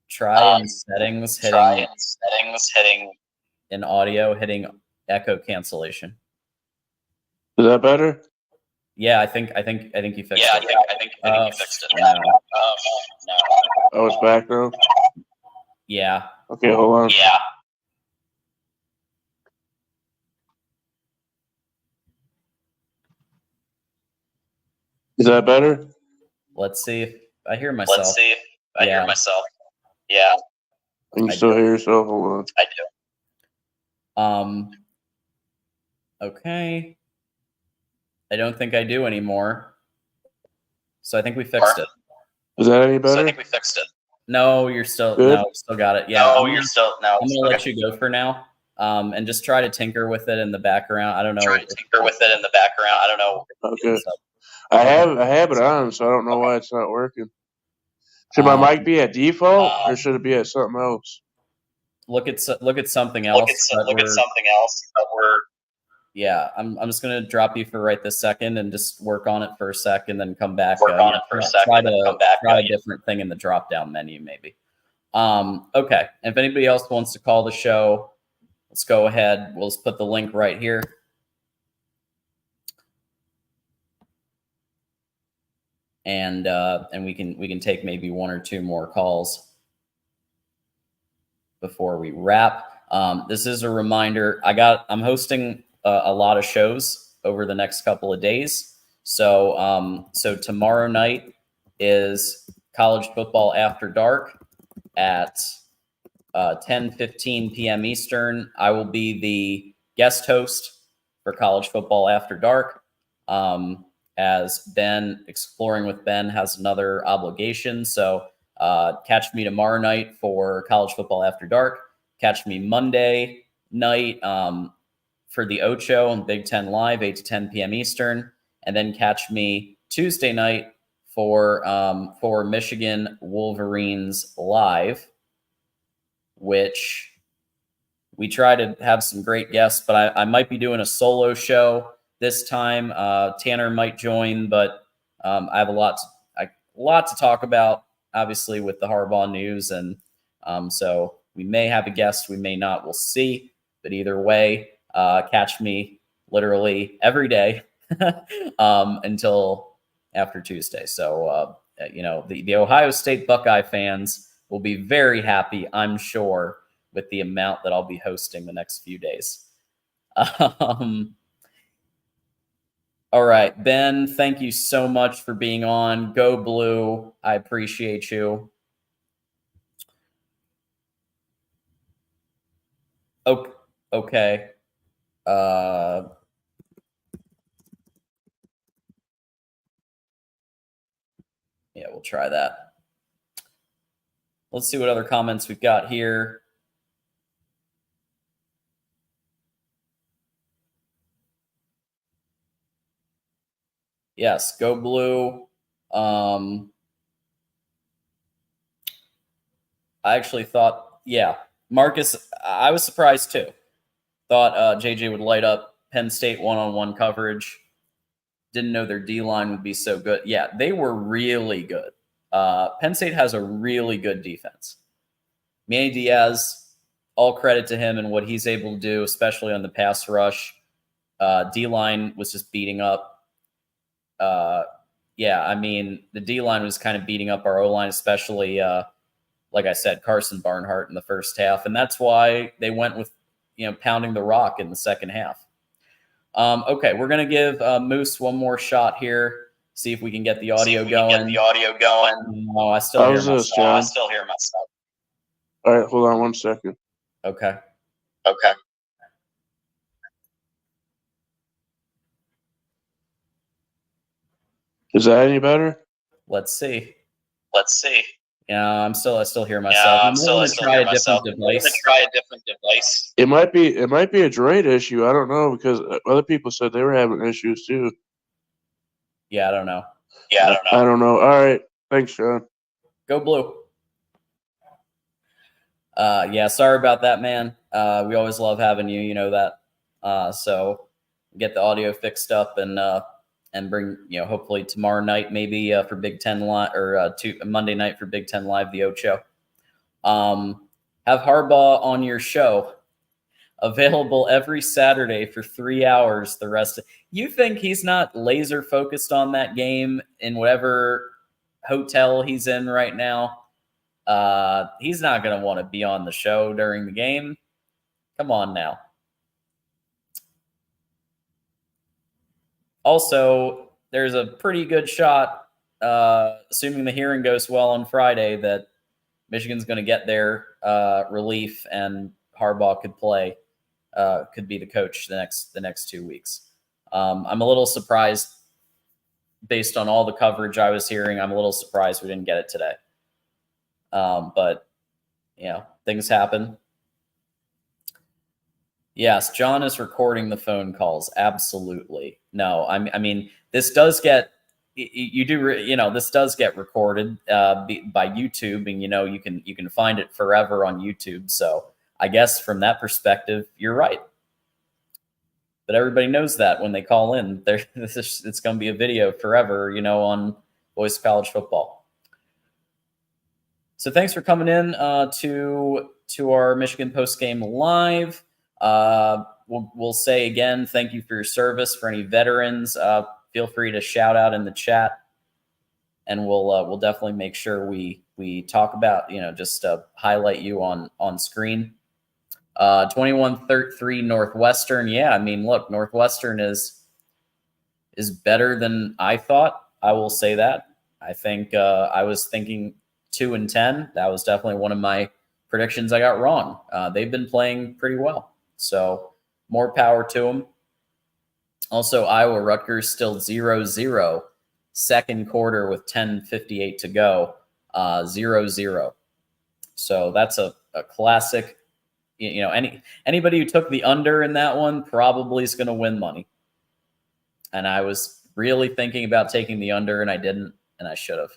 Try in settings hitting in audio, hitting echo cancellation. Is that better? Yeah, I think you fixed it. I think you fixed it. No. Oh, it's back now? Yeah. Okay, hold on. Yeah. Is that better? Let's see if I hear myself. Hear myself. Yeah. Can you still hear yourself? Hold on. I do. Okay. I don't think I do anymore. So I think we fixed it. Is that any better? So I think we fixed it. No, you're still Good? no, still got it. Yeah. No, you're still no. I'm gonna let you go for now. And just try to tinker with it in the background. I don't know. I don't know. Okay. I have it on, so I don't know why it's not working. Should my mic be at default, or should it be at something else? Look at something else. Yeah, I'm just gonna drop you for right this second and just work on it for a second, then come back. Try a different thing in the drop down menu, maybe. Okay. If anybody else wants to call the show, let's go ahead. We'll just put the link right here. And we can take maybe one or two more calls before we wrap. This is a reminder. I'm hosting a lot of shows over the next couple of days. So tomorrow night is College Football After Dark at 10:15 p.m. Eastern. I will be the guest host for College Football After Dark. As Ben, Exploring with Ben, has another obligation. So catch me tomorrow night for College Football After Dark. Catch me Monday night for the Ocho on Big Ten Live, 8 to 10 p.m. Eastern. And then catch me Tuesday night for Michigan Wolverines Live, which we try to have some great guests, but I might be doing a solo show this time. Tanner might join, but I have a lot to talk about, obviously, with the Harbaugh news. And so we may have a guest, we may not, we'll see. But either way, catch me literally every day until after Tuesday. So, the Ohio State Buckeye fans will be very happy, I'm sure, with the amount that I'll be hosting the next few days. All right, Ben, thank you so much for being on. Go Blue. I appreciate you. Okay. Yeah, we'll try that. Let's see what other comments we've got here. Yes, go Blue. I actually thought, yeah, Marcus, I was surprised too. Thought JJ would light up Penn State one-on-one coverage. Didn't know their D-line would be so good. Yeah, they were really good. Penn State has a really good defense. Manny Diaz, all credit to him and what he's able to do, especially on the pass rush. D-line was just beating up. Yeah, I mean, the D-line was kind of beating up our O-line, especially, like I said, Carson Barnhart in the first half. And that's why they went with, pounding the rock in the second half. Okay, we're going to give Moose one more shot here. See if we can get the audio going. Oh, I still hear myself. All right, hold on 1 second. Okay. Is that any better? Let's see. Yeah, I still hear myself. I'm going to try a different device. It might be a Droid issue. I don't know, because other people said they were having issues too. Yeah, I don't know. I don't know. All right. Thanks, Sean. Go Blue. Yeah, sorry about that, man. We always love having you. You know that. So get the audio fixed up and bring, hopefully tomorrow night, maybe for Big Ten Live, or Monday night for Big Ten Live, the Ocho. Have Harbaugh on your show, available every Saturday for 3 hours. The rest you think he's not laser focused on that game in whatever hotel he's in right now? He's not going to want to be on the show during the game. Come on now. Also, there's a pretty good shot, assuming the hearing goes well on Friday, that Michigan's going to get their relief and Harbaugh could play, could be the coach the next 2 weeks. I'm a little surprised, based on all the coverage I was hearing. I'm a little surprised we didn't get it today. But things happen. Yes, John is recording the phone calls. Absolutely. No, I mean, this does get, this does get recorded by YouTube, and you can find it forever on YouTube. So I guess from that perspective, you're right. But everybody knows that when they call in, it's going to be a video forever, on Voice of College Football. So thanks for coming in to our Michigan Postgame Live. We'll say again, thank you for your service. For any veterans, feel free to shout out in the chat, and we'll definitely make sure we talk about, just highlight you on screen. 21-3 Northwestern. Yeah, I mean, look, Northwestern is better than I thought. I will say that. I think I was thinking 2-10. That was definitely one of my predictions I got wrong. They've been playing pretty well, so more power to them. Also, Iowa Rutgers still 0-0, second quarter with 10:58 to go, 0-0. So that's a classic. Anybody who took the under in that one probably is going to win money. And I was really thinking about taking the under, and I didn't, and I should have.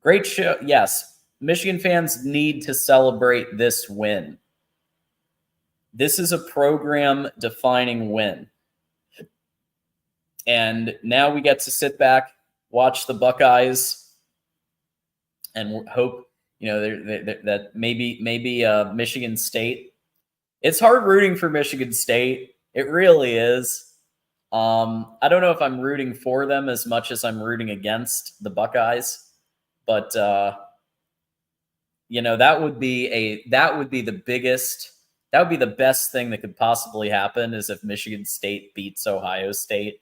Great show. Yes, Michigan fans need to celebrate this win. This is a program-defining win. And now we get to sit back, watch the Buckeyes, and hope, that maybe Michigan State. It's hard rooting for Michigan State. It really is. I don't know if I'm rooting for them as much as I'm rooting against the Buckeyes. But that would be the biggest. That would be the best thing that could possibly happen is if Michigan State beats Ohio State.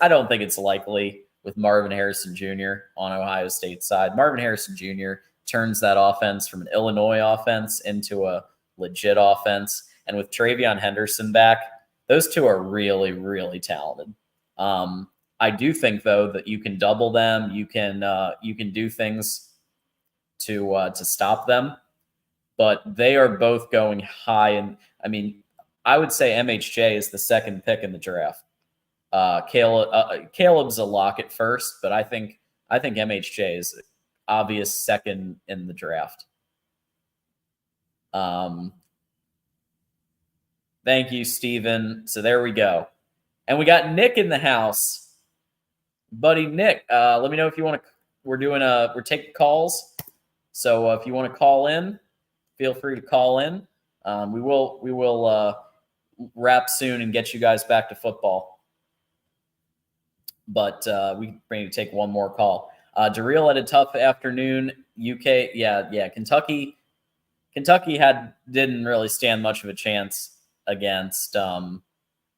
I don't think it's likely with Marvin Harrison Jr. on Ohio State's side. Marvin Harrison Jr. turns that offense from an Illinois offense into a legit offense. And with TreVeyon Henderson back, those two are really, really talented. I do think, though, that you can double them. You can do things to stop them. But they are both going high. And I mean, I would say MHJ is the second pick in the draft. Caleb's a lock at first, but I think MHJ is obvious second in the draft. Thank you, Steven. So there we go. And we got Nick in the house. Buddy Nick, let me know if you want to. We're taking calls. So if you want to call in, feel free to call in. We will wrap soon and get you guys back to football. But we maybe take one more call. Darrell had a tough afternoon. UK, yeah. Kentucky didn't really stand much of a chance against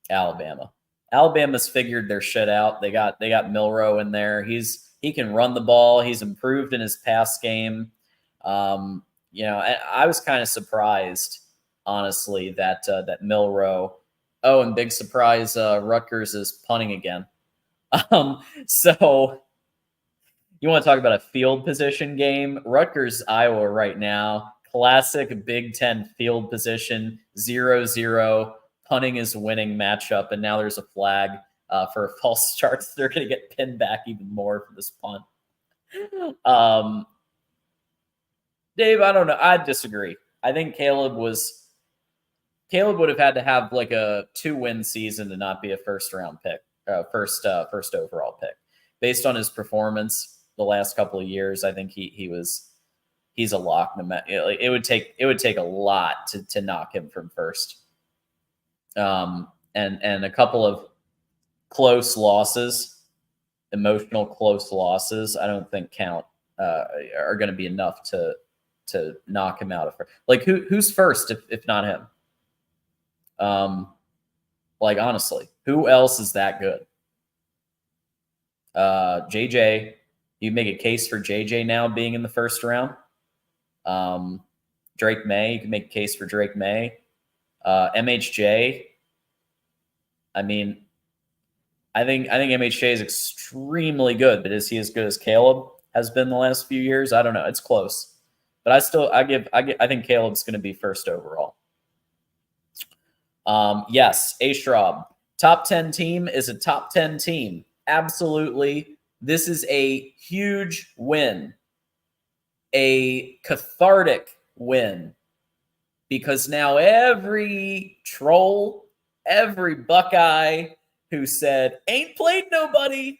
Alabama. Alabama's figured their shit out. They got Milroe in there. He can run the ball. He's improved in his pass game. I was kind of surprised, honestly, that Milroe. Oh, and big surprise, Rutgers is punting again. So you want to talk about a field position game? Rutgers, Iowa right now, classic Big Ten field position, 0-0. Punting is winning matchup, and now there's a flag for a false start. So they're going to get pinned back even more for this punt. Dave, I don't know. I disagree. I think Caleb would have had to have like a 2-win season to not be a first-round pick, first overall pick. Based on his performance the last couple of years, I think he's a lock. It would take a lot to knock him from first. And a couple of close losses, emotional close losses, I don't think count are going to be enough to knock him out of first. Like who's first if not him? Like honestly, who else is that good? JJ, you make a case for JJ now being in the first round. Drake May, you can make a case for Drake May. MHJ. I mean, I think MHJ is extremely good, but is he as good as Caleb has been the last few years? I don't know. It's close, but I think Caleb's going to be first overall. Yes, A-Schraub. Top 10 team is a top 10 team. Absolutely. This is a huge win, a cathartic win, because now every troll, every Buckeye who said, ain't played nobody.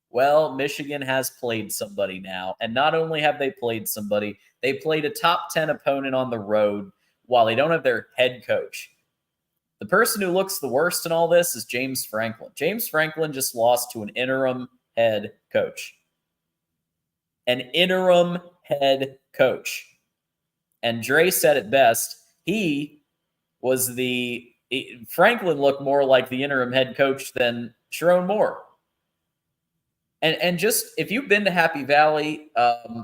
Well, Michigan has played somebody now. And not only have they played somebody, they played a top 10 opponent on the road while they don't have their head coach. The person who looks the worst in all this is James Franklin. James Franklin just lost to an interim head coach. An interim head coach. And Dre said it best. Franklin looked more like the interim head coach than Sharon Moore. And just, if you've been to Happy Valley, the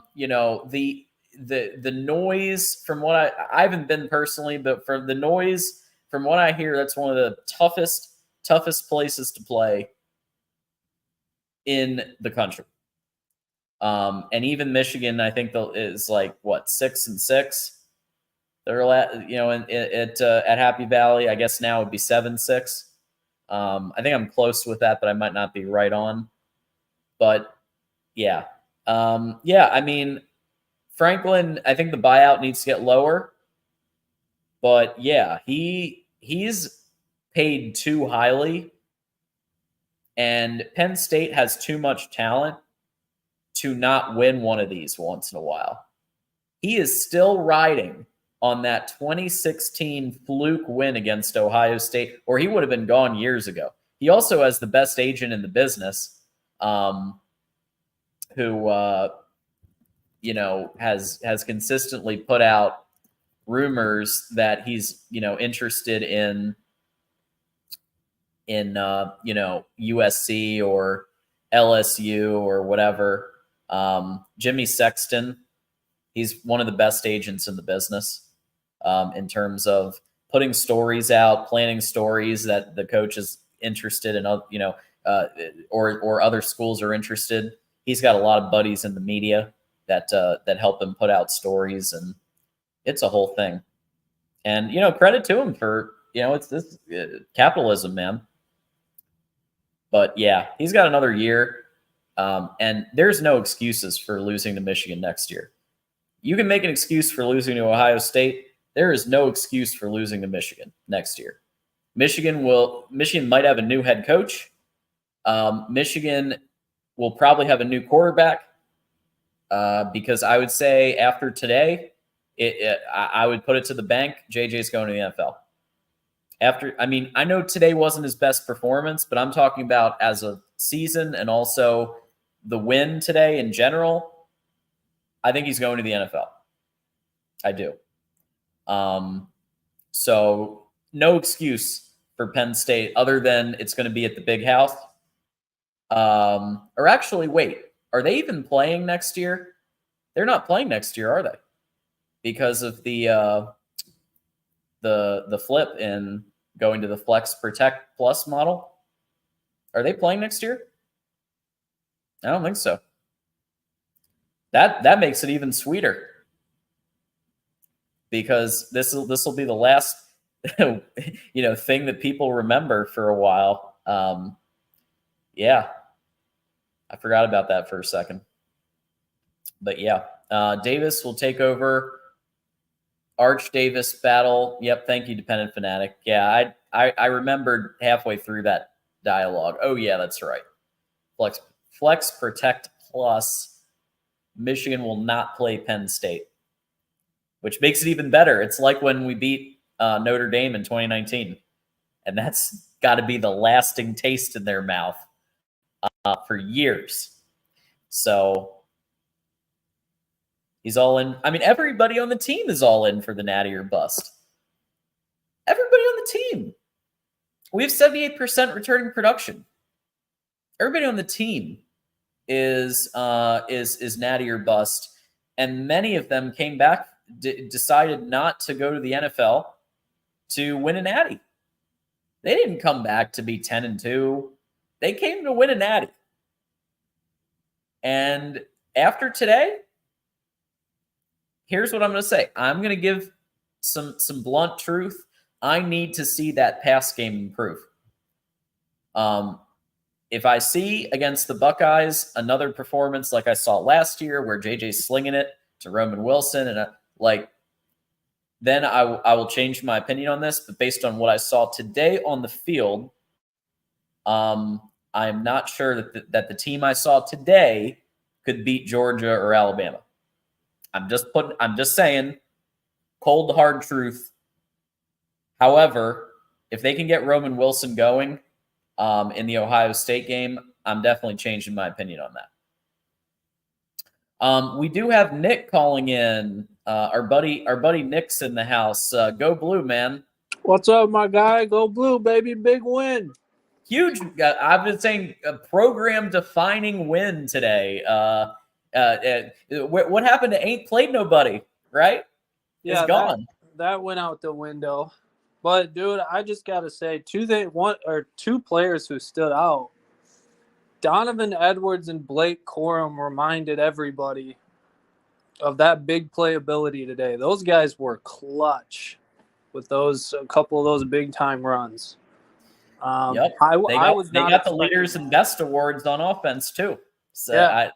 noise from what I haven't been personally, but from the noise, from what I hear, that's one of the toughest places to play in the country. And even Michigan, I think is like what 6-6. They're at Happy Valley. I guess now it would be 7-6. I think I'm close with that, but I might not be right on. But yeah, I mean, Franklin, I think the buyout needs to get lower. But yeah, he's paid too highly, and Penn State has too much talent to not win one of these once in a while. He is still riding on that 2016 fluke win against Ohio State, or he would have been gone years ago. He also has the best agent in the business, who has consistently put out rumors that he's, interested in USC or LSU or whatever. Jimmy Sexton, he's one of the best agents in the business in terms of putting stories out, planning stories that the coach is interested in, or other schools are interested. He's got a lot of buddies in the media that help him put out stories, and it's a whole thing. And credit to him for it's this capitalism, man. But yeah, he's got another year, and there's no excuses for losing to Michigan next year. You can make an excuse for losing to Ohio State. There is no excuse for losing to Michigan next year. Michigan might have a new head coach. Michigan will probably have a new quarterback because I would say after today, I would put it to the bank. JJ's going to the NFL. I know today wasn't his best performance, but I'm talking about as a season and also the win today in general. I think he's going to the NFL. I do. So no excuse for Penn State other than it's going to be at the Big House. Or actually, wait, are they even playing next year? They're not playing next year, are they? Because of the flip in going to the Flex Protect Plus model. Are they playing next year? I don't think so. That makes it even sweeter. Because this will be the last thing that people remember for a while. Yeah. I forgot about that for a second. But yeah, Davis will take over. Arch Davis battle. Yep, thank you, Dependent Fanatic. Yeah, I remembered halfway through that dialogue. Oh yeah, that's right. Flex Protect Plus. Michigan will not play Penn State, which makes it even better. It's like when we beat Notre Dame in 2019, and that's got to be the lasting taste in their mouth for years. So he's all in. Everybody on the team is all in for the natty or bust. Everybody on the team. We have 78% returning production. Everybody on the team is natty or bust, and many of them came back, decided not to go to the NFL to win a natty. They didn't come back to be 10-2. They came to win a natty. And after today, here's what I'm going to say. I'm going to give some blunt truth. I need to see that pass game improve. If I see against the Buckeyes another performance like I saw last year where JJ's slinging it to Roman Wilson and then I will change my opinion on this. But based on what I saw today on the field, I'm not sure that the team I saw today could beat Georgia or Alabama. I'm just saying, cold hard truth. However, if they can get Roman Wilson going in the Ohio State game, I'm definitely changing my opinion on that. We do have Nick calling in. Our buddy Nick's in the house. Go Blue, man. What's up, my guy? Go Blue, baby. Big win. Huge. I've been saying a program-defining win today. What happened to Ain't Played Nobody, right? Yeah, it's gone. That went out the window. But, dude, I just got to say, two players who stood out. Donovan Edwards and Blake Corum reminded everybody of that big playability today. Those guys were clutch with a couple of those big-time runs. Yep. They got the Leaders and Best awards on offense, too. So yeah.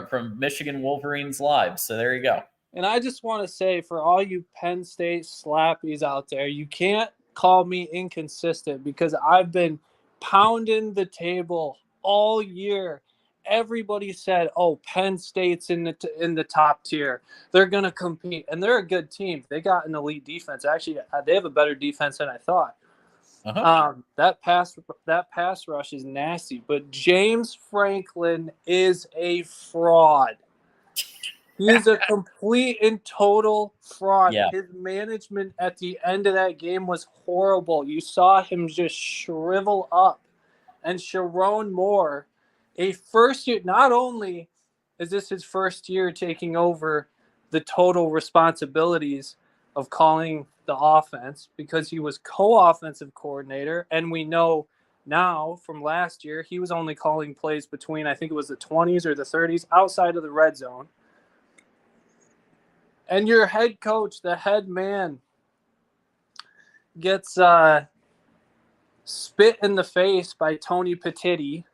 From Michigan Wolverines Live. So there you go. And I just want to say, for all you Penn State slappies out there, you can't call me inconsistent because I've been pounding the table all year. Everybody said, "Oh, Penn State's in the top tier. They're going to compete." And they're a good team. They got an elite defense. Actually, they have a better defense than I thought. Uh-huh. That pass rush is nasty. But James Franklin is a fraud. He is a complete and total fraud. Yeah. His management at the end of that game was horrible. You saw him just shrivel up. And Sharon Moore, a first year, not only is this his first year taking over the total responsibilities of calling the offense, because he was co-offensive coordinator, and we know now from last year he was only calling plays between, I think it was the 20s or the 30s outside of the red zone. And your head coach, the head man, gets spit in the face by Tony Petitti.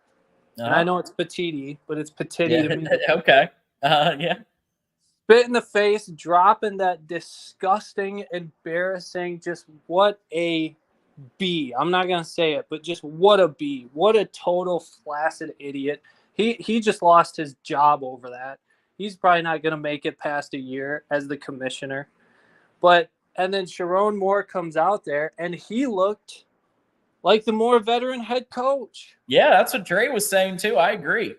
And I know it's Petiti, but it's Petitti to me. Okay. Yeah. Spit in the face, dropping that disgusting, embarrassing, just what a B. I'm not going to say it, but just what a B. What a total flaccid idiot. He just lost his job over that. He's probably not going to make it past a year as the commissioner. And then Sharon Moore comes out there, and he looked like the more veteran head coach. Yeah, that's what Dre was saying too. I agree.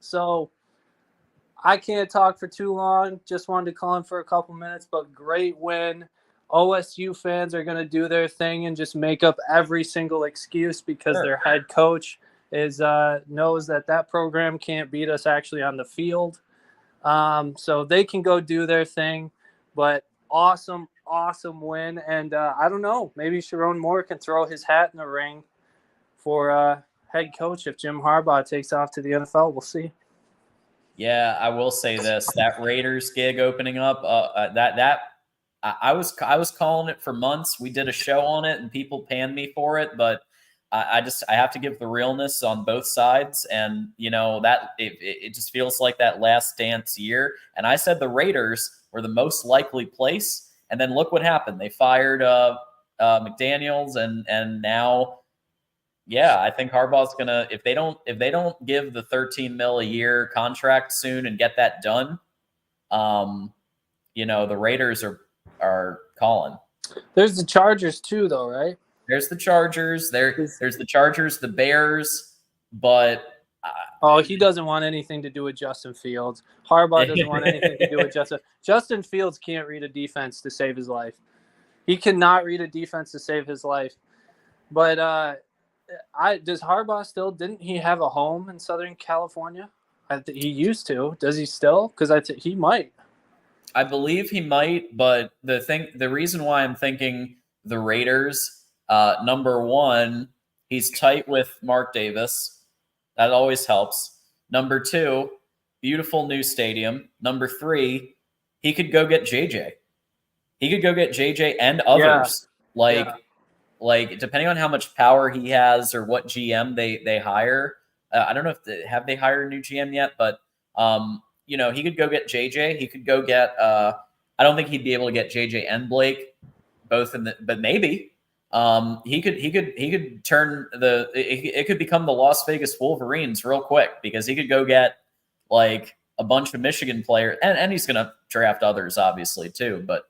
So I can't talk for too long. Just wanted to call in for a couple minutes, but great win. OSU fans are going to do their thing and just make up every single excuse because their head coach knows that program can't beat us actually on the field. So they can go do their thing, but awesome win. And I don't know, maybe Sharon Moore can throw his hat in the ring for head coach if Jim Harbaugh takes off to the NFL. We'll see. Yeah, I will say this: that Raiders gig opening up, I was calling it for months. We did a show on it, and people panned me for it, but I have to give the realness on both sides, and that it just feels like that last dance year. And I said the Raiders were the most likely place, and then look what happened. They fired McDaniels, and now. Yeah, I think Harbaugh's gonna if they don't give the $13 million a year contract soon and get that done, the Raiders are calling. There's the Chargers too, though, right? There's the Chargers. There's the Chargers, the Bears, but he doesn't want anything to do with Justin Fields. Harbaugh doesn't want anything to do with Justin Fields can't read a defense to save his life. He cannot read a defense to save his life. But does Harbaugh still? Didn't he have a home in Southern California? He used to. Does he still? Because he might. I believe he might. But the reason why I'm thinking the Raiders, number one, he's tight with Mark Davis. That always helps. Number two, beautiful new stadium. Number three, he could go get JJ. He could go get JJ and others. Yeah. Like, depending on how much power he has or what GM they hire, I don't know if they hired a new GM yet, but he could go get JJ. He could go get. I don't think he'd be able to get JJ and Blake both but maybe he could turn it could become the Las Vegas Wolverines real quick because he could go get like a bunch of Michigan players and he's gonna draft others obviously too, but.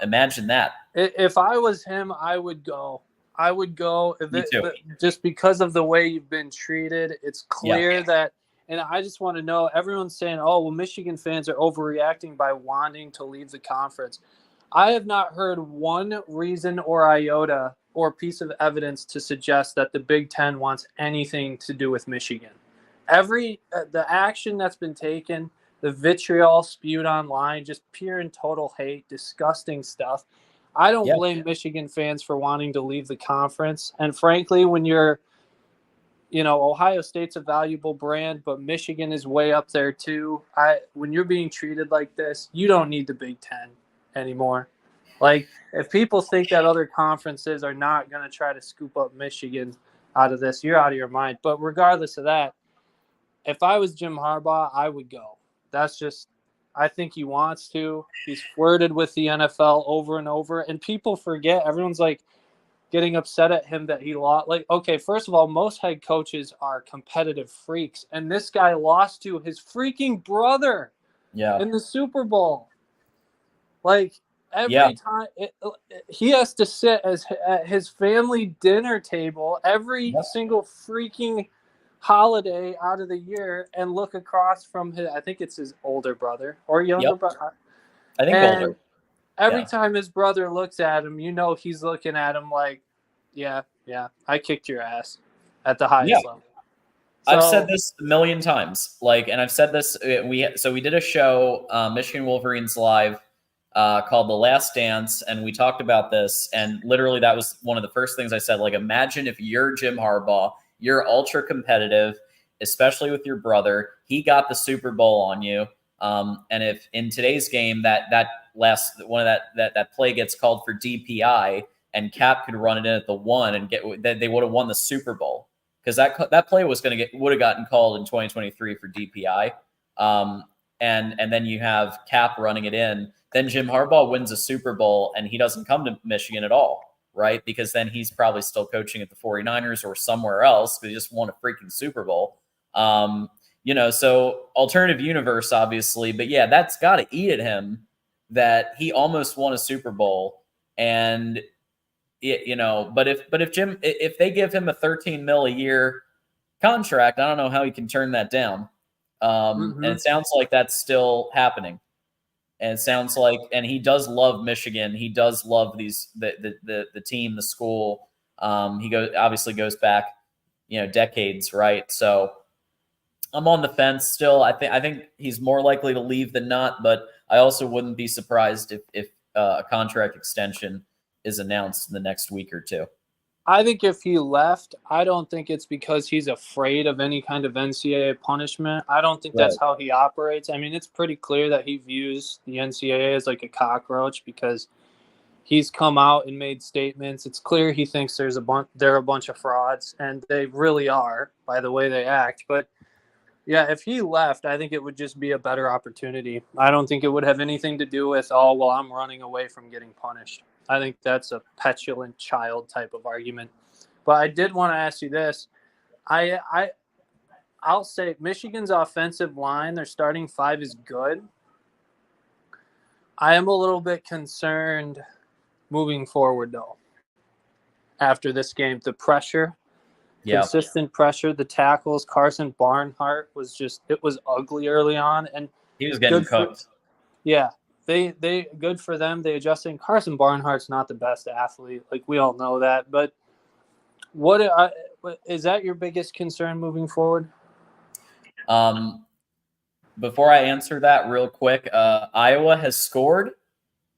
Imagine that. If I was him, I would go. Me too. Just because of the way you've been treated. It's clear that, and I just want to know, everyone's saying, oh, well, Michigan fans are overreacting by wanting to leave the conference. I have not heard one reason or iota or piece of evidence to suggest that the Big Ten wants anything to do with Michigan. The action that's been taken, the vitriol spewed online, just pure and total hate, disgusting stuff. I don't blame Michigan fans for wanting to leave the conference. And frankly, when you're, Ohio State's a valuable brand, but Michigan is way up there too. When you're being treated like this, you don't need the Big Ten anymore. Like, if people think that other conferences are not going to try to scoop up Michigan out of this, you're out of your mind. But regardless of that, if I was Jim Harbaugh, I would go. I think he wants to. He's flirted with the NFL over and over. And people forget, everyone's like getting upset at him that he lost. Like, okay, first of all, most head coaches are competitive freaks. And this guy lost to his freaking brother in the Super Bowl. Like, every time he has to sit at his family dinner table every single freaking Holiday out of the year and look across from his, I think it's his older brother or younger Yep. brother. I think And older. every Yeah. time his brother looks at him, he's looking at him like, yeah, I kicked your ass at the highest level. I've So- said this a million times, and I've said this. We did a show, Michigan Wolverines Live, called The Last Dance, and we talked about this. And literally, that was one of the first things I said. Like, imagine if you're Jim Harbaugh, you're ultra competitive, especially with your brother. He got the Super Bowl on you, and if in today's game that play gets called for DPI, and Cap could run it in at the 1 and they would have won the Super Bowl. Because that play would have gotten called in 2023 for DPI, and then you have Cap running it in. Then Jim Harbaugh wins a Super Bowl, and he doesn't come to Michigan at all, right? Because then he's probably still coaching at the 49ers or somewhere else because he just won a freaking Super Bowl. So alternative universe, obviously, but yeah, that's got to eat at him that he almost won a Super Bowl, and but if they give him a $13 million a year contract, I don't know how he can turn that down. And it sounds like that's still happening. And it sounds like, and he does love Michigan. He does love the team, the school. He obviously goes back, decades, right? So I'm on the fence still. I think he's more likely to leave than not, but I also wouldn't be surprised if a contract extension is announced in the next week or two. I think if he left, I don't think it's because he's afraid of any kind of NCAA punishment. I don't think that's how he operates. I mean, it's pretty clear that he views the NCAA as like a cockroach because he's come out and made statements. It's clear he thinks they're a bunch of frauds, and they really are by the way they act. But yeah, if he left, I think it would just be a better opportunity. I don't think it would have anything to do with, I'm running away from getting punished. I think that's a petulant child type of argument. But I did want to ask you this. I'll say Michigan's offensive line, their starting 5 is good. I am a little bit concerned moving forward, though. After this game, the pressure, consistent pressure, the tackles. Carson Barnhart was ugly early on, and he was getting cooked. They good for them. They adjusted. Carson Barnhart's not the best athlete, like we all know that. But is that your biggest concern moving forward? Before I answer that real quick, Iowa has scored,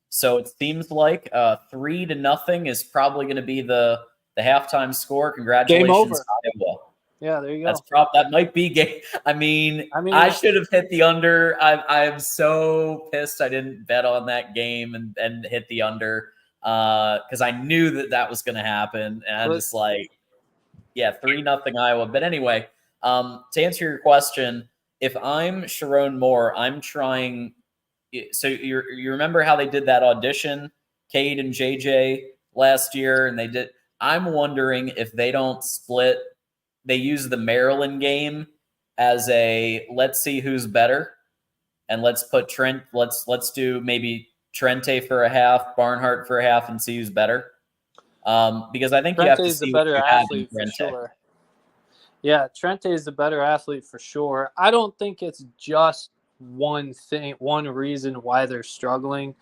so it seems like 3-0 is probably going to be the halftime score. Congratulations, Game over. Iowa. Yeah, there you go. That might be game. I mean, I should have hit the under. I am so pissed I didn't bet on that game and hit the under because I knew that was going to happen, and I'm just like, 3-0 Iowa. But anyway, to answer your question, if I'm Sharon Moore, I'm trying. So you remember how they did that audition, Cade and JJ last year, and they did. I'm wondering if they don't split. They use the Maryland game as a let's see who's better, and let's put Trent. Let's do maybe Trente for a half, Barnhart for a half, and see who's better. Because I think Trente you have to is see the better what you have in athlete for Trente. sure. Yeah, Trente is the better athlete for sure. I don't think it's just one reason why they're struggling.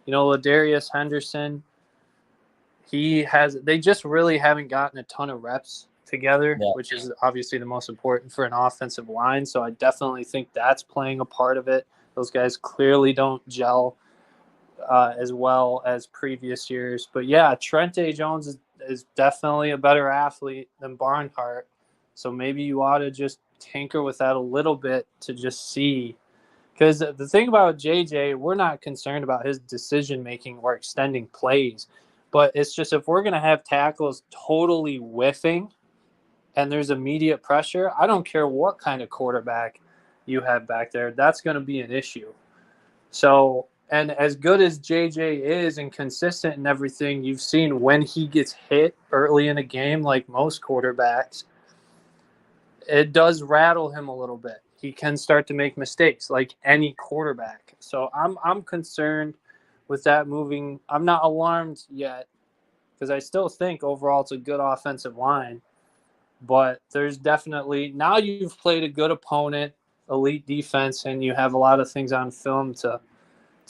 Ladarius Henderson, they just really haven't gotten a ton of reps together, which is obviously the most important for an offensive line. So I definitely think that's playing a part of it. Those guys clearly don't gel as well as previous years. But yeah, Trente Jones is definitely a better athlete than Barnhart. So maybe you ought to just tinker with that a little bit to just see. Because the thing about JJ, we're not concerned about his decision-making or extending plays. But it's just if we're going to have tackles totally whiffing and there's immediate pressure, I don't care what kind of quarterback you have back there. That's going to be an issue. So, and as good as JJ is and consistent in everything, you've seen when he gets hit early in a game, like most quarterbacks, it does rattle him a little bit. He can start to make mistakes like any quarterback. So I'm concerned with that moving. I'm not alarmed yet because I still think overall it's a good offensive line. But there's definitely, now you've played a good opponent, elite defense, and you have a lot of things on film to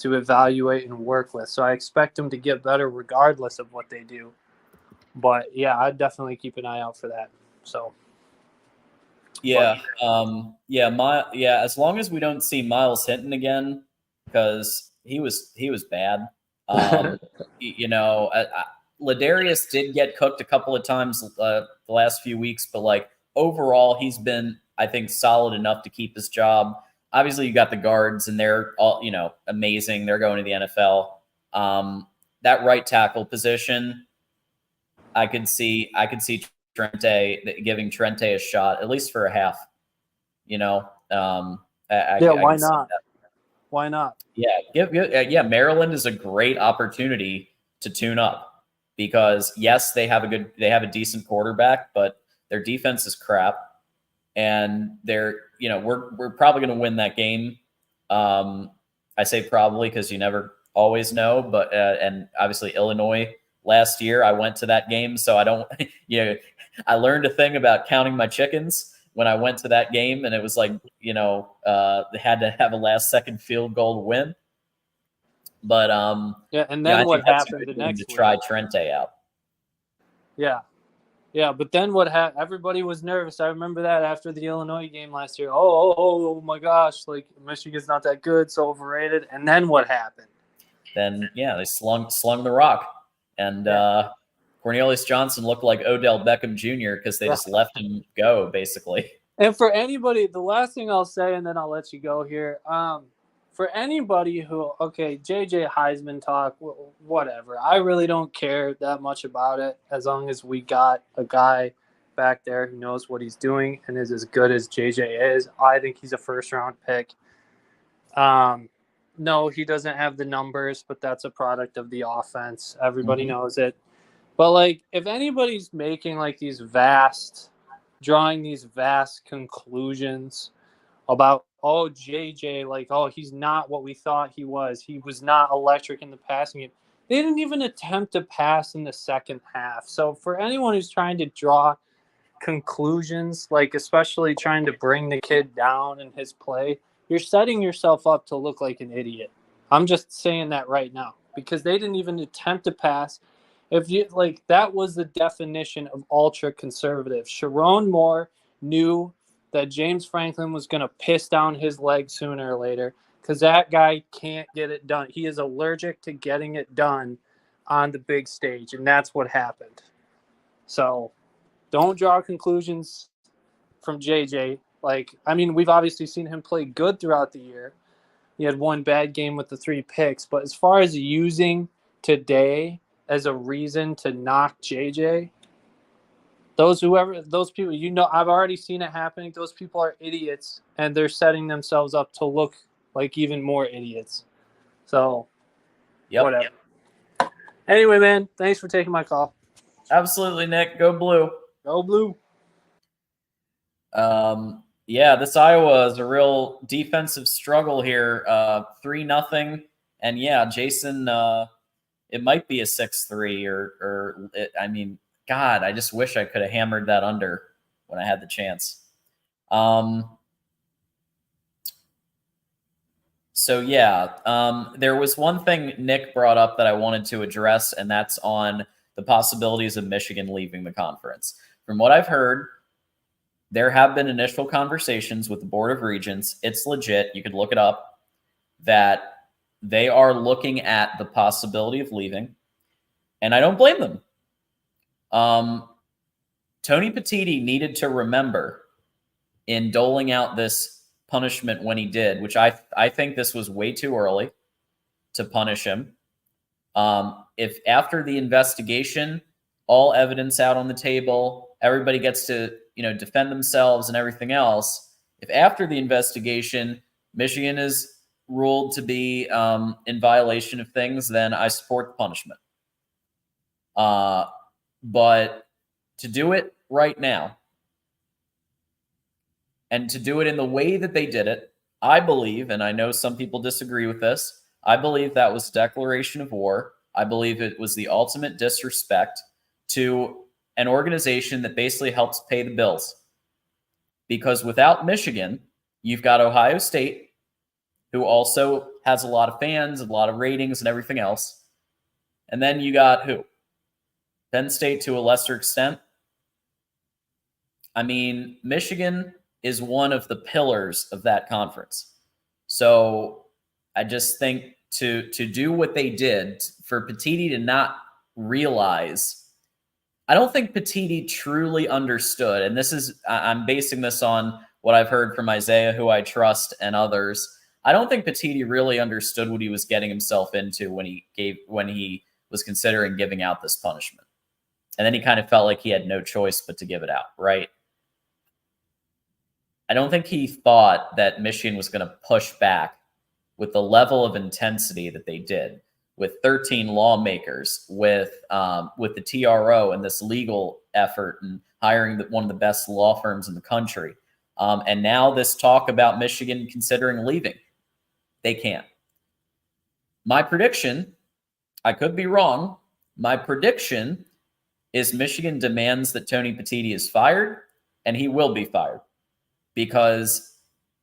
evaluate and work with. So I expect them to get better regardless of what they do. But yeah, I'd definitely keep an eye out for that. So Yeah, as long as we don't see Miles Hinton again, because he was bad. Ladarius did get cooked a couple of times the last few weeks, but like overall, he's been, I think, solid enough to keep his job. Obviously, you got the guards, and they're all amazing. They're going to the NFL. That right tackle position, I could see Trente giving Trente a shot at least for a half. Why not? Why not? Yeah, Maryland is a great opportunity to tune up because yes, they have a decent quarterback, but their defense is crap, and we're probably going to win that game. I say probably because you never always know, but and obviously Illinois last year I went to that game, so I don't I learned a thing about counting my chickens when I went to that game, and it was like, they had to have a last second field goal to win. But and then what happened the next to week? try Trente out. Yeah, but then what happened? Everybody was nervous. I remember that after the Illinois game last year. Oh my gosh, like Michigan's not that good, so overrated. And then what happened? Then they slung the rock, and Cornelius Johnson looked like Odell Beckham Jr. because they just left him go, basically. And for anybody, the last thing I'll say, and then I'll let you go here. For anybody who, JJ Heisman talk, whatever. I really don't care that much about it as long as we got a guy back there who knows what he's doing and is as good as JJ is. I think he's a first-round pick. No, he doesn't have the numbers, but that's a product of the offense. Everybody knows it. But, like, if anybody's making, like, drawing these vast conclusions about, JJ, like, he's not what we thought he was. He was not electric in the passing game. They didn't even attempt to pass in the second half. So for anyone who's trying to draw conclusions, like especially trying to bring the kid down in his play, you're setting yourself up to look like an idiot. I'm just saying that right now because they didn't even attempt to pass. If you that was the definition of ultra conservative. Sharon Moore knew that James Franklin was going to piss down his leg sooner or later because that guy can't get it done. He is allergic to getting it done on the big stage, and that's what happened. So don't draw conclusions from JJ. We've obviously seen him play good throughout the year. He had one bad game with the 3 picks, but as far as using today as a reason to knock JJ, those people, I've already seen it happening. Those people are idiots, and they're setting themselves up to look like even more idiots. So, whatever. Anyway, man, thanks for taking my call. Absolutely, Nick. Go Blue. Go Blue. This Iowa is a real defensive struggle here. 3-0, and Jason. It might be a 6-3 God, I just wish I could have hammered that under when I had the chance. There was one thing Nick brought up that I wanted to address, and that's on the possibilities of Michigan leaving the conference. From what I've heard, there have been initial conversations with the Board of Regents. It's legit. You could look it up, that they are looking at the possibility of leaving, and I don't blame them. Tony Petitti needed to remember in doling out this punishment when he did, which I think this was way too early to punish him. If after the investigation, all evidence out on the table, everybody gets to defend themselves and everything else, if after the investigation Michigan is ruled to be in violation of things, then I support the punishment. But to do it right now and to do it in the way that they did it, I believe, and I know some people disagree with this, I believe that was declaration of war. I believe it was the ultimate disrespect to an organization that basically helps pay the bills. Because without Michigan, you've got Ohio State, who also has a lot of fans, a lot of ratings and everything else. And then you got who? Penn State to a lesser extent. I mean, Michigan is one of the pillars of that conference. So I just think to do what they did, for Petitti to not realize, I don't think Petitti truly understood, and this is, I'm basing this on what I've heard from Isaiah, who I trust, and others. I don't think Petitti really understood what he was getting himself into when he was considering giving out this punishment. And then he kind of felt like he had no choice but to give it out, right? I don't think he thought that Michigan was going to push back with the level of intensity that they did, with 13 lawmakers, with the TRO and this legal effort and hiring one of the best law firms in the country. And now this talk about Michigan considering leaving. They can't. My prediction, I could be wrong, my prediction is Michigan demands that Tony Petitti is fired, and he will be fired, because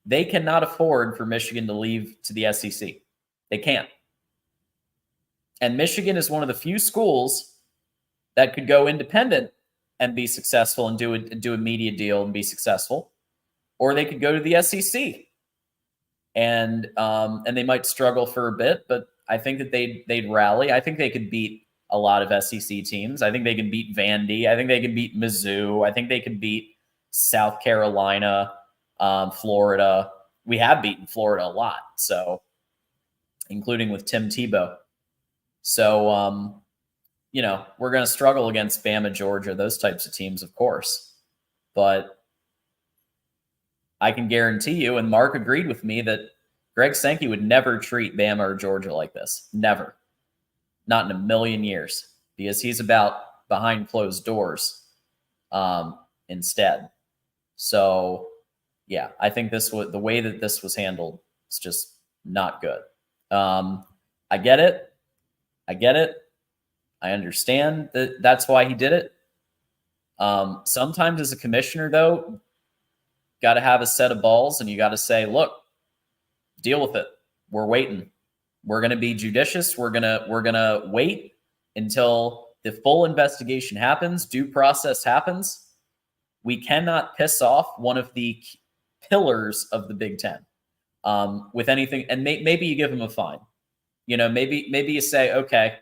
they cannot afford for Michigan to leave to the SEC. They can't. And Michigan is one of the few schools that could go independent and be successful and do a media deal and be successful, or they could go to the SEC and they might struggle for a bit, but I think that they'd rally. I think they could beat a lot of SEC teams. I think they could beat Vandy. I think they could beat Mizzou. I think they could beat South Carolina, Florida. We have beaten Florida a lot, so including with Tim Tebow. So, we're going to struggle against Bama, Georgia, those types of teams, of course. But I can guarantee you, and Mark agreed with me, that Greg Sankey would never treat Bama or Georgia like this. Never. Not in a million years. Because he's about behind closed doors instead. So, yeah, I think the way that this was handled is just not good. I get it. I understand that that's why he did it. Sometimes as a commissioner, though, got to have a set of balls, and you got to say, look, deal with it. We're waiting. We're going to be judicious. We're going to wait until the full investigation happens, due process happens. We cannot piss off one of the pillars of the Big Ten with anything. And maybe you give him a fine. Maybe you say, okay,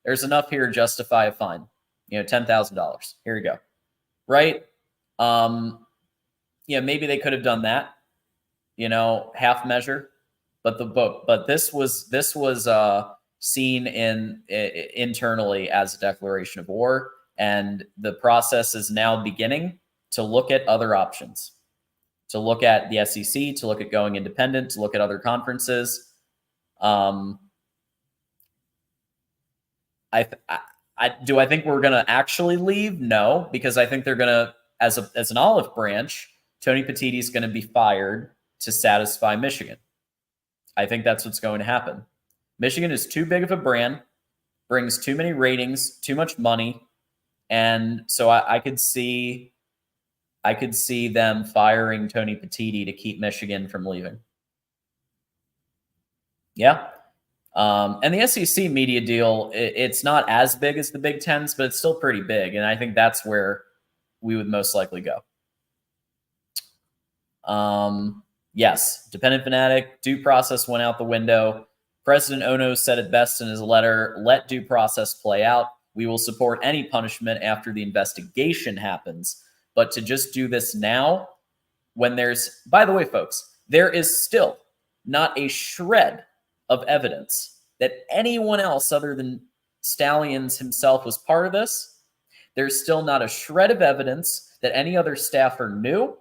there's enough here to justify a fine. $10,000. Here you go. Right? Maybe they could have done that. Half measure. But this was seen internally as a declaration of war, and the process is now beginning to look at other options, to look at the SEC, to look at going independent, to look at other conferences. Do I think we're going to actually leave? No, because I think they're going to, as an olive branch, Tony Petitti is going to be fired to satisfy Michigan. I think that's what's going to happen. Michigan is too big of a brand, brings too many ratings, too much money, and so I could see them firing Tony Petitti to keep Michigan from leaving. Yeah. And the SEC media deal, it's not as big as the Big Tens, but it's still pretty big. And I think that's where we would most likely go. Yes, dependent fanatic, due process went out the window. President Ono said it best in his letter, let due process play out. We will support any punishment after the investigation happens. But to just do this now, when there's, by the way, folks, there is still not a shred of evidence that anyone else other than Stallions himself was part of this. There's still not a shred of evidence that any other staffer knew.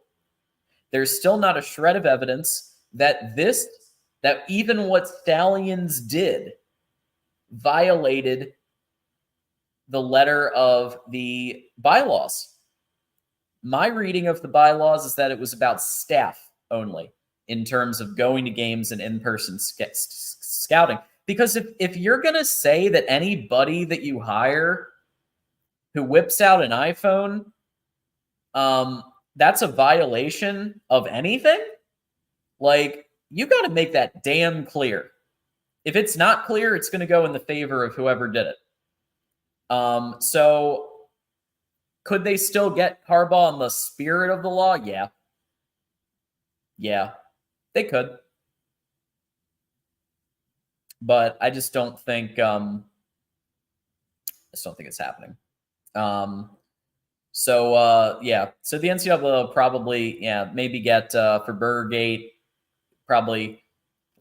There's still not a shred of evidence that even what Stallions did violated the letter of the bylaws. My reading of the bylaws is that it was about staff only in terms of going to games and in-person scouting. Because if you're going to say that anybody that you hire who whips out an iPhone, that's a violation of anything. Like, you got to make that damn clear. If it's not clear, it's going to go in the favor of whoever did it. So could they still get Harbaugh in the spirit of the law? Yeah. Yeah, they could. But I just don't think it's happening. So the NCAA will probably maybe get for Burgergate, probably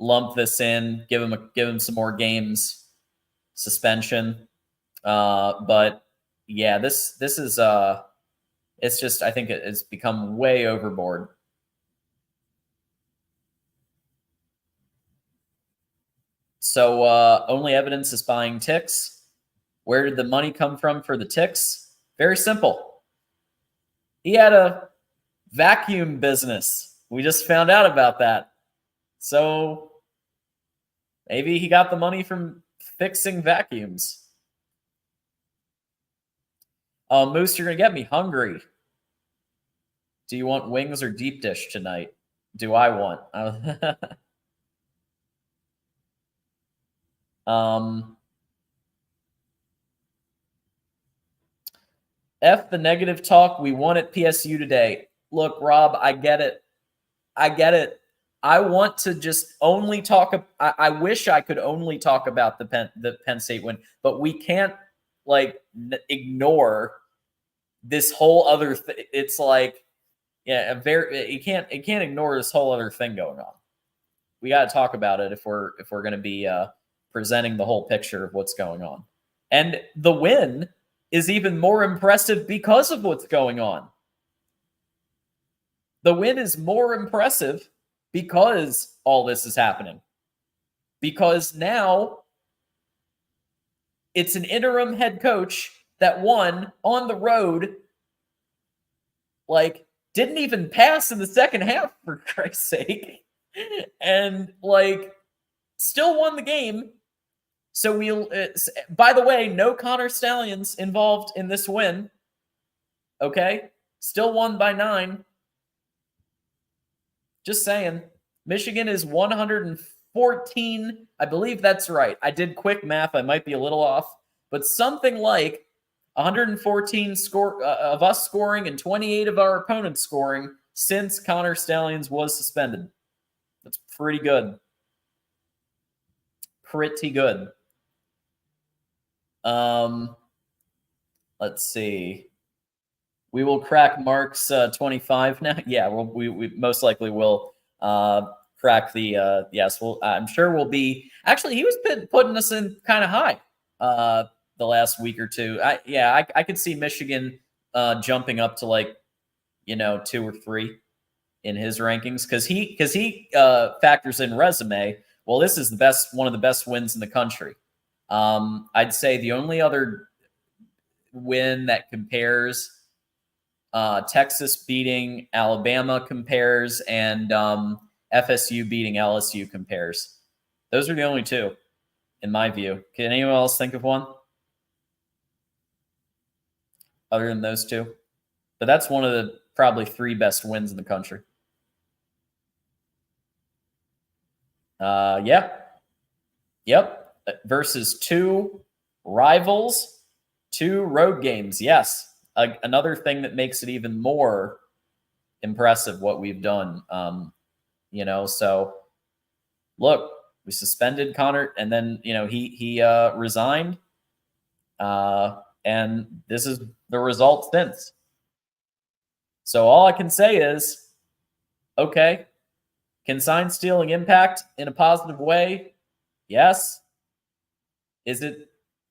lump this in, give him some more games suspension. But yeah, this is it's just, I think it's become way overboard. So only evidence is buying ticks. Where did the money come from for the ticks? Very simple. He had a vacuum business. We just found out about that. So maybe he got the money from fixing vacuums. Moose, you're going to get me hungry. Do you want wings or deep dish tonight? Do I want? F the negative talk. We won at PSU today. Look, Rob, I get it. I want to just only talk. I wish I could only talk about the Penn State win, but we can't ignore this whole other thing. It's like, you can't ignore this whole other thing going on. We got to talk about it if we're going to be presenting the whole picture of what's going on. And the win is even more impressive because of what's going on. The win is more impressive because all this is happening. Because now it's an interim head coach that won on the road, didn't even pass in the second half, for Christ's sake, and still won the game. So by the way, no Connor Stallions involved in this win. Okay? Still won by 9. Just saying. Michigan is 114. I believe that's right. I did quick math. I might be a little off. But something like 114 of us scoring and 28 of our opponents scoring since Connor Stallions was suspended. That's pretty good. Pretty good. Let's see. We will crack Mark's 25 now. Yeah, we most likely will crack the yes. I'm sure we'll be. Actually, he was putting us in kind of high the last week or two. I could see Michigan jumping up to 2 or 3 in his rankings because he factors in resume. Well, this is one of the best wins in the country. I'd say the only other win that compares, Texas beating Alabama compares, and FSU beating LSU compares. Those are the only 2, in my view. Can anyone else think of one other than those 2? But that's one of the probably 3 best wins in the country. Yep. Versus 2 rivals, 2 road games. Yes. Another thing that makes it even more impressive what we've done. So look, we suspended Connor and then, he resigned. And this is the result since. So all I can say is, okay, can sign stealing impact in a positive way? Yes. Is it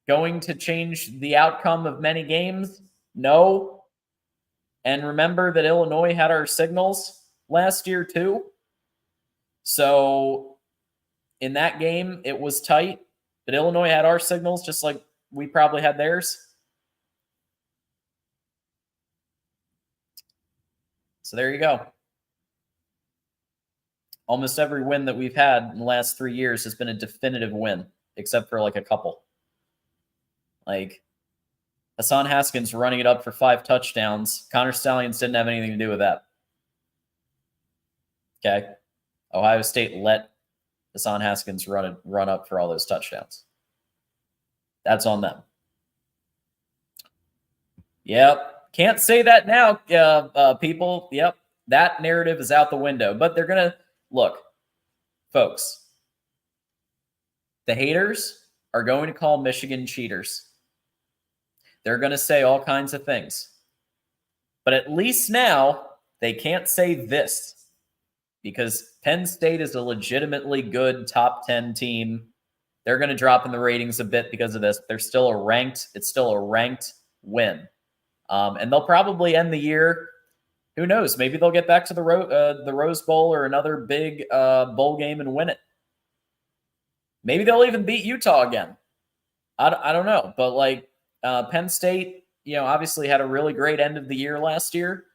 going to change the outcome of many games? No. And remember that Illinois had our signals last year too. So in that game, it was tight, but Illinois had our signals just like we probably had theirs. So there you go. Almost every win that we've had in the last 3 years has been a definitive win, except for a couple. Hassan Haskins running it up for 5 touchdowns. Connor Stallions didn't have anything to do with that. Okay. Ohio State let Hassan Haskins run up for all those touchdowns. That's on them. Yep. Can't say that now, people. Yep. That narrative is out the window. But they're going to look, folks. The haters are going to call Michigan cheaters. They're going to say all kinds of things. But at least now they can't say this, because Penn State is a legitimately good top 10 team. They're going to drop in the ratings a bit because of this. It's still a ranked win. And they'll probably end the year. Who knows? Maybe they'll get back to the Rose Bowl or another big bowl game and win it. Maybe they'll even beat Utah again. I don't know. But like Penn State, obviously had a really great end of the year last year.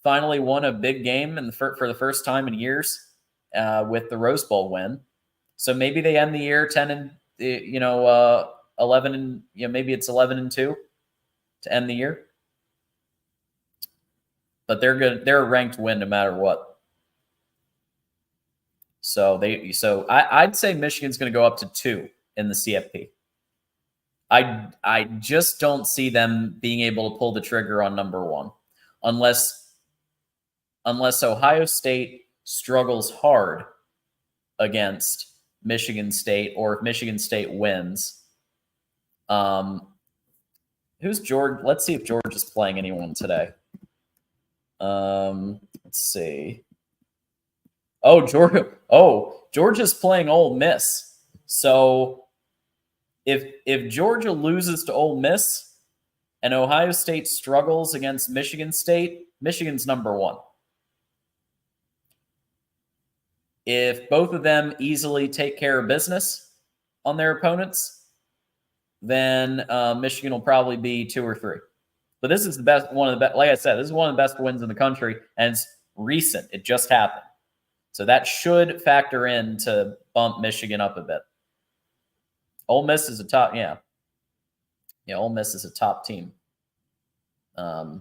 Finally won a big game for the first time in years with the Rose Bowl win. So maybe they end the year 10 and 11 and maybe it's 11-2 to end the year. But they're good. They're a ranked win no matter what. So I'd say Michigan's going to go up to 2 in the CFP. I just don't see them being able to pull the trigger on number 1 unless Ohio State struggles hard against Michigan State, or if Michigan State wins. Who's George? Let's see if George is playing anyone today. Let's see. Georgia's playing Ole Miss. So if Georgia loses to Ole Miss and Ohio State struggles against Michigan State, Michigan's number 1. If both of them easily take care of business on their opponents, then Michigan will probably be 2 or 3. But this is one of the best. Like I said, this is one of the best wins in the country, and it's recent. It just happened, so that should factor in to bump Michigan up a bit. Ole Miss is a top, Ole Miss is a top team. All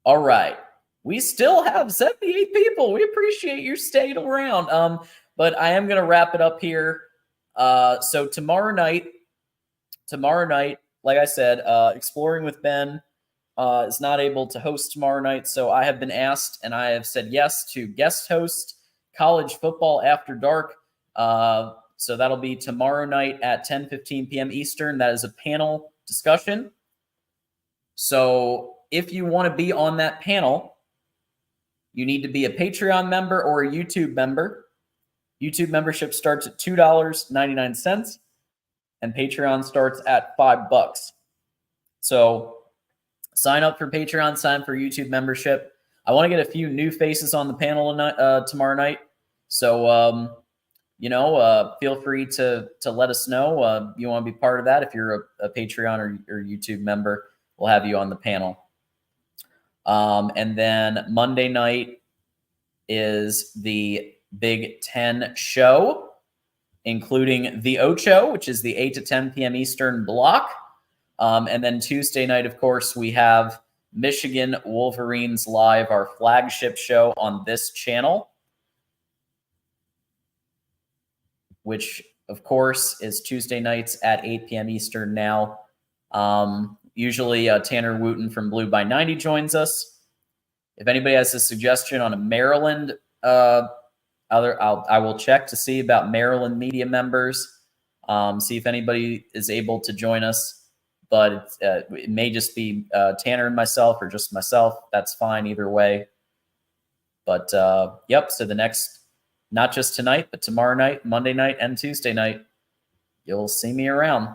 right. We still have 78 people. We appreciate your staying around. But I am going to wrap it up here. So tomorrow night, like I said, Exploring with Ben is not able to host tomorrow night. So I have been asked, and I have said yes to guest host College Football After Dark. So that'll be tomorrow night at 10:15 p.m. Eastern. That is a panel discussion. So if you want to be on that panel, you need to be a Patreon member or a YouTube member. YouTube membership starts at $2.99, and Patreon starts at $5. So sign up for Patreon, sign up for YouTube membership. I want to get a few new faces on the panel tomorrow night. So, feel free to let us know you want to be part of that. If you're a Patreon or YouTube member, we'll have you on the panel. And then Monday night is the Big Ten show, including the Ocho, which is the 8 to 10 p.m. Eastern block. And then Tuesday night, of course, we have Michigan Wolverines Live, our flagship show on this channel, which, of course, is Tuesday nights at 8 p.m. Eastern now. Usually Tanner Wooten from Blue by 90 joins us. If anybody has a suggestion on a Maryland, I will check to see about Maryland media members, see if anybody is able to join us. But it may just be Tanner and myself, or just myself. That's fine either way. But yep, so the next, not just tonight, but tomorrow night, Monday night, and Tuesday night, you'll see me around.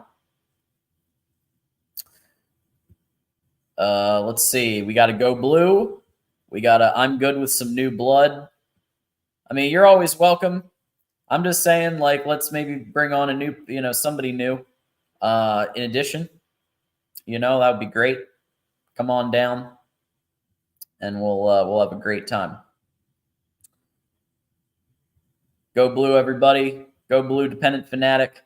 Let's see. We got to Go Blue. We got to I'm Good with some new blood. I mean, you're always welcome. I'm just saying, like, let's maybe bring on a new, somebody new. In addition, that would be great. Come on down, and we'll have a great time. Go Blue, everybody. Go Blue, Dependent Fanatic.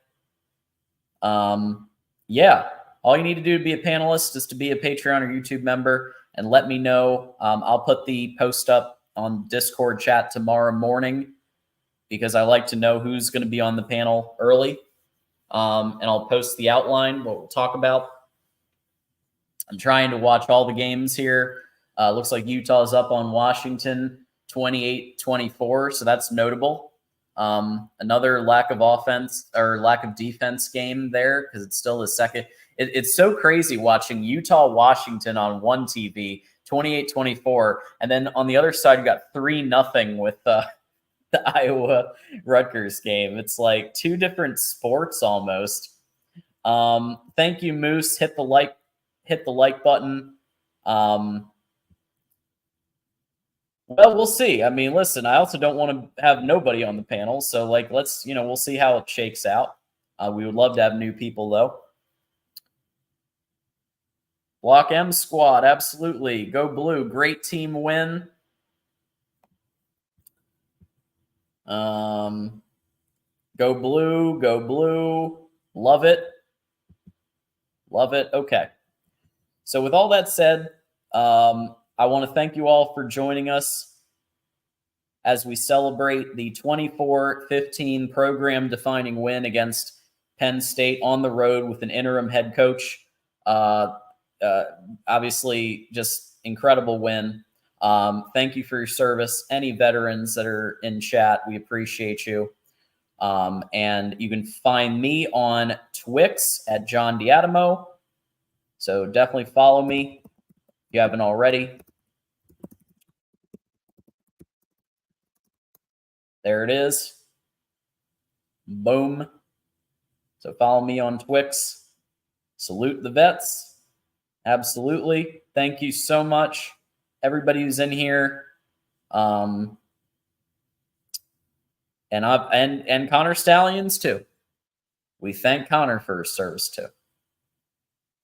Yeah. All you need to do to be a panelist is to be a Patreon or YouTube member and let me know. I'll put the post up on Discord chat tomorrow morning because I like to know who's going to be on the panel early. And I'll post the outline, what we'll talk about. I'm trying to watch all the games here. Looks like Utah's up on Washington 28-24, so that's notable. Another lack of offense or lack of defense game there because it's still the second. It's so crazy watching Utah-Washington on one TV, 28-24, and then on the other side you got 3-0 with the Iowa-Rutgers game. It's like two different sports almost. Thank you, Moose. Hit the like button. Well, we'll see. I mean, listen, I also don't want to have nobody on the panel. So, like, let's, we'll see how it shakes out. We would love to have new people, though. Block M squad, absolutely. Go Blue. Great team win. Go Blue. Go Blue. Love it. Love it. Okay. So with all that said, I want to thank you all for joining us as we celebrate the 24-15 program-defining win against Penn State on the road with an interim head coach. Obviously, just incredible win. Thank you for your service. Any veterans that are in chat, we appreciate you. And you can find me on Twix at John Diadamo. So definitely follow me if you haven't already. There it is. Boom. So follow me on Twix. Salute the vets. Absolutely. Thank you so much, everybody who's in here. And Connor Stallions too. We thank Connor for his service too.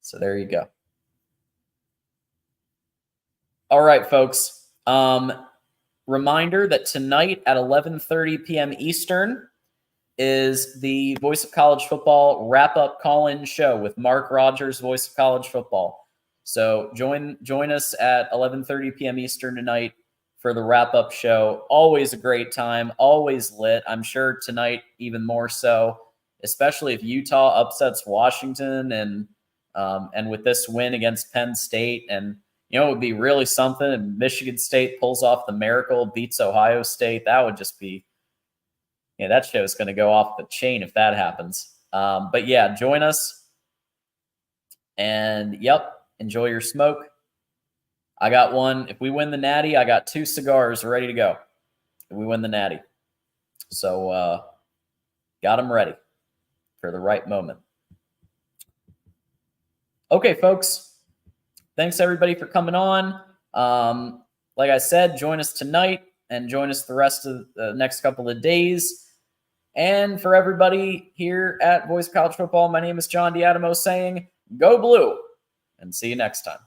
So there you go. All right, folks. Reminder that tonight at 11:30 p.m. Eastern is the Voice of College Football wrap-up call-in show with Mark Rogers, Voice of College Football. So join us at 11:30 p.m. Eastern tonight for the wrap-up show. Always a great time, always lit. I'm sure tonight even more so, especially if Utah upsets Washington and with this win against Penn State. And, it would be really something if Michigan State pulls off the miracle, beats Ohio State. That would just be, that show's going to go off the chain if that happens. But yeah, join us. And, enjoy your smoke. I got one. If we win the Natty, I got 2 cigars ready to go. If we win the Natty. So, got them ready for the right moment. Okay, folks. Thanks, everybody, for coming on. Like I said, join us tonight and join us the rest of the next couple of days. And for everybody here at Voice of College Football, my name is John Diadamo saying, go Blue, and see you next time.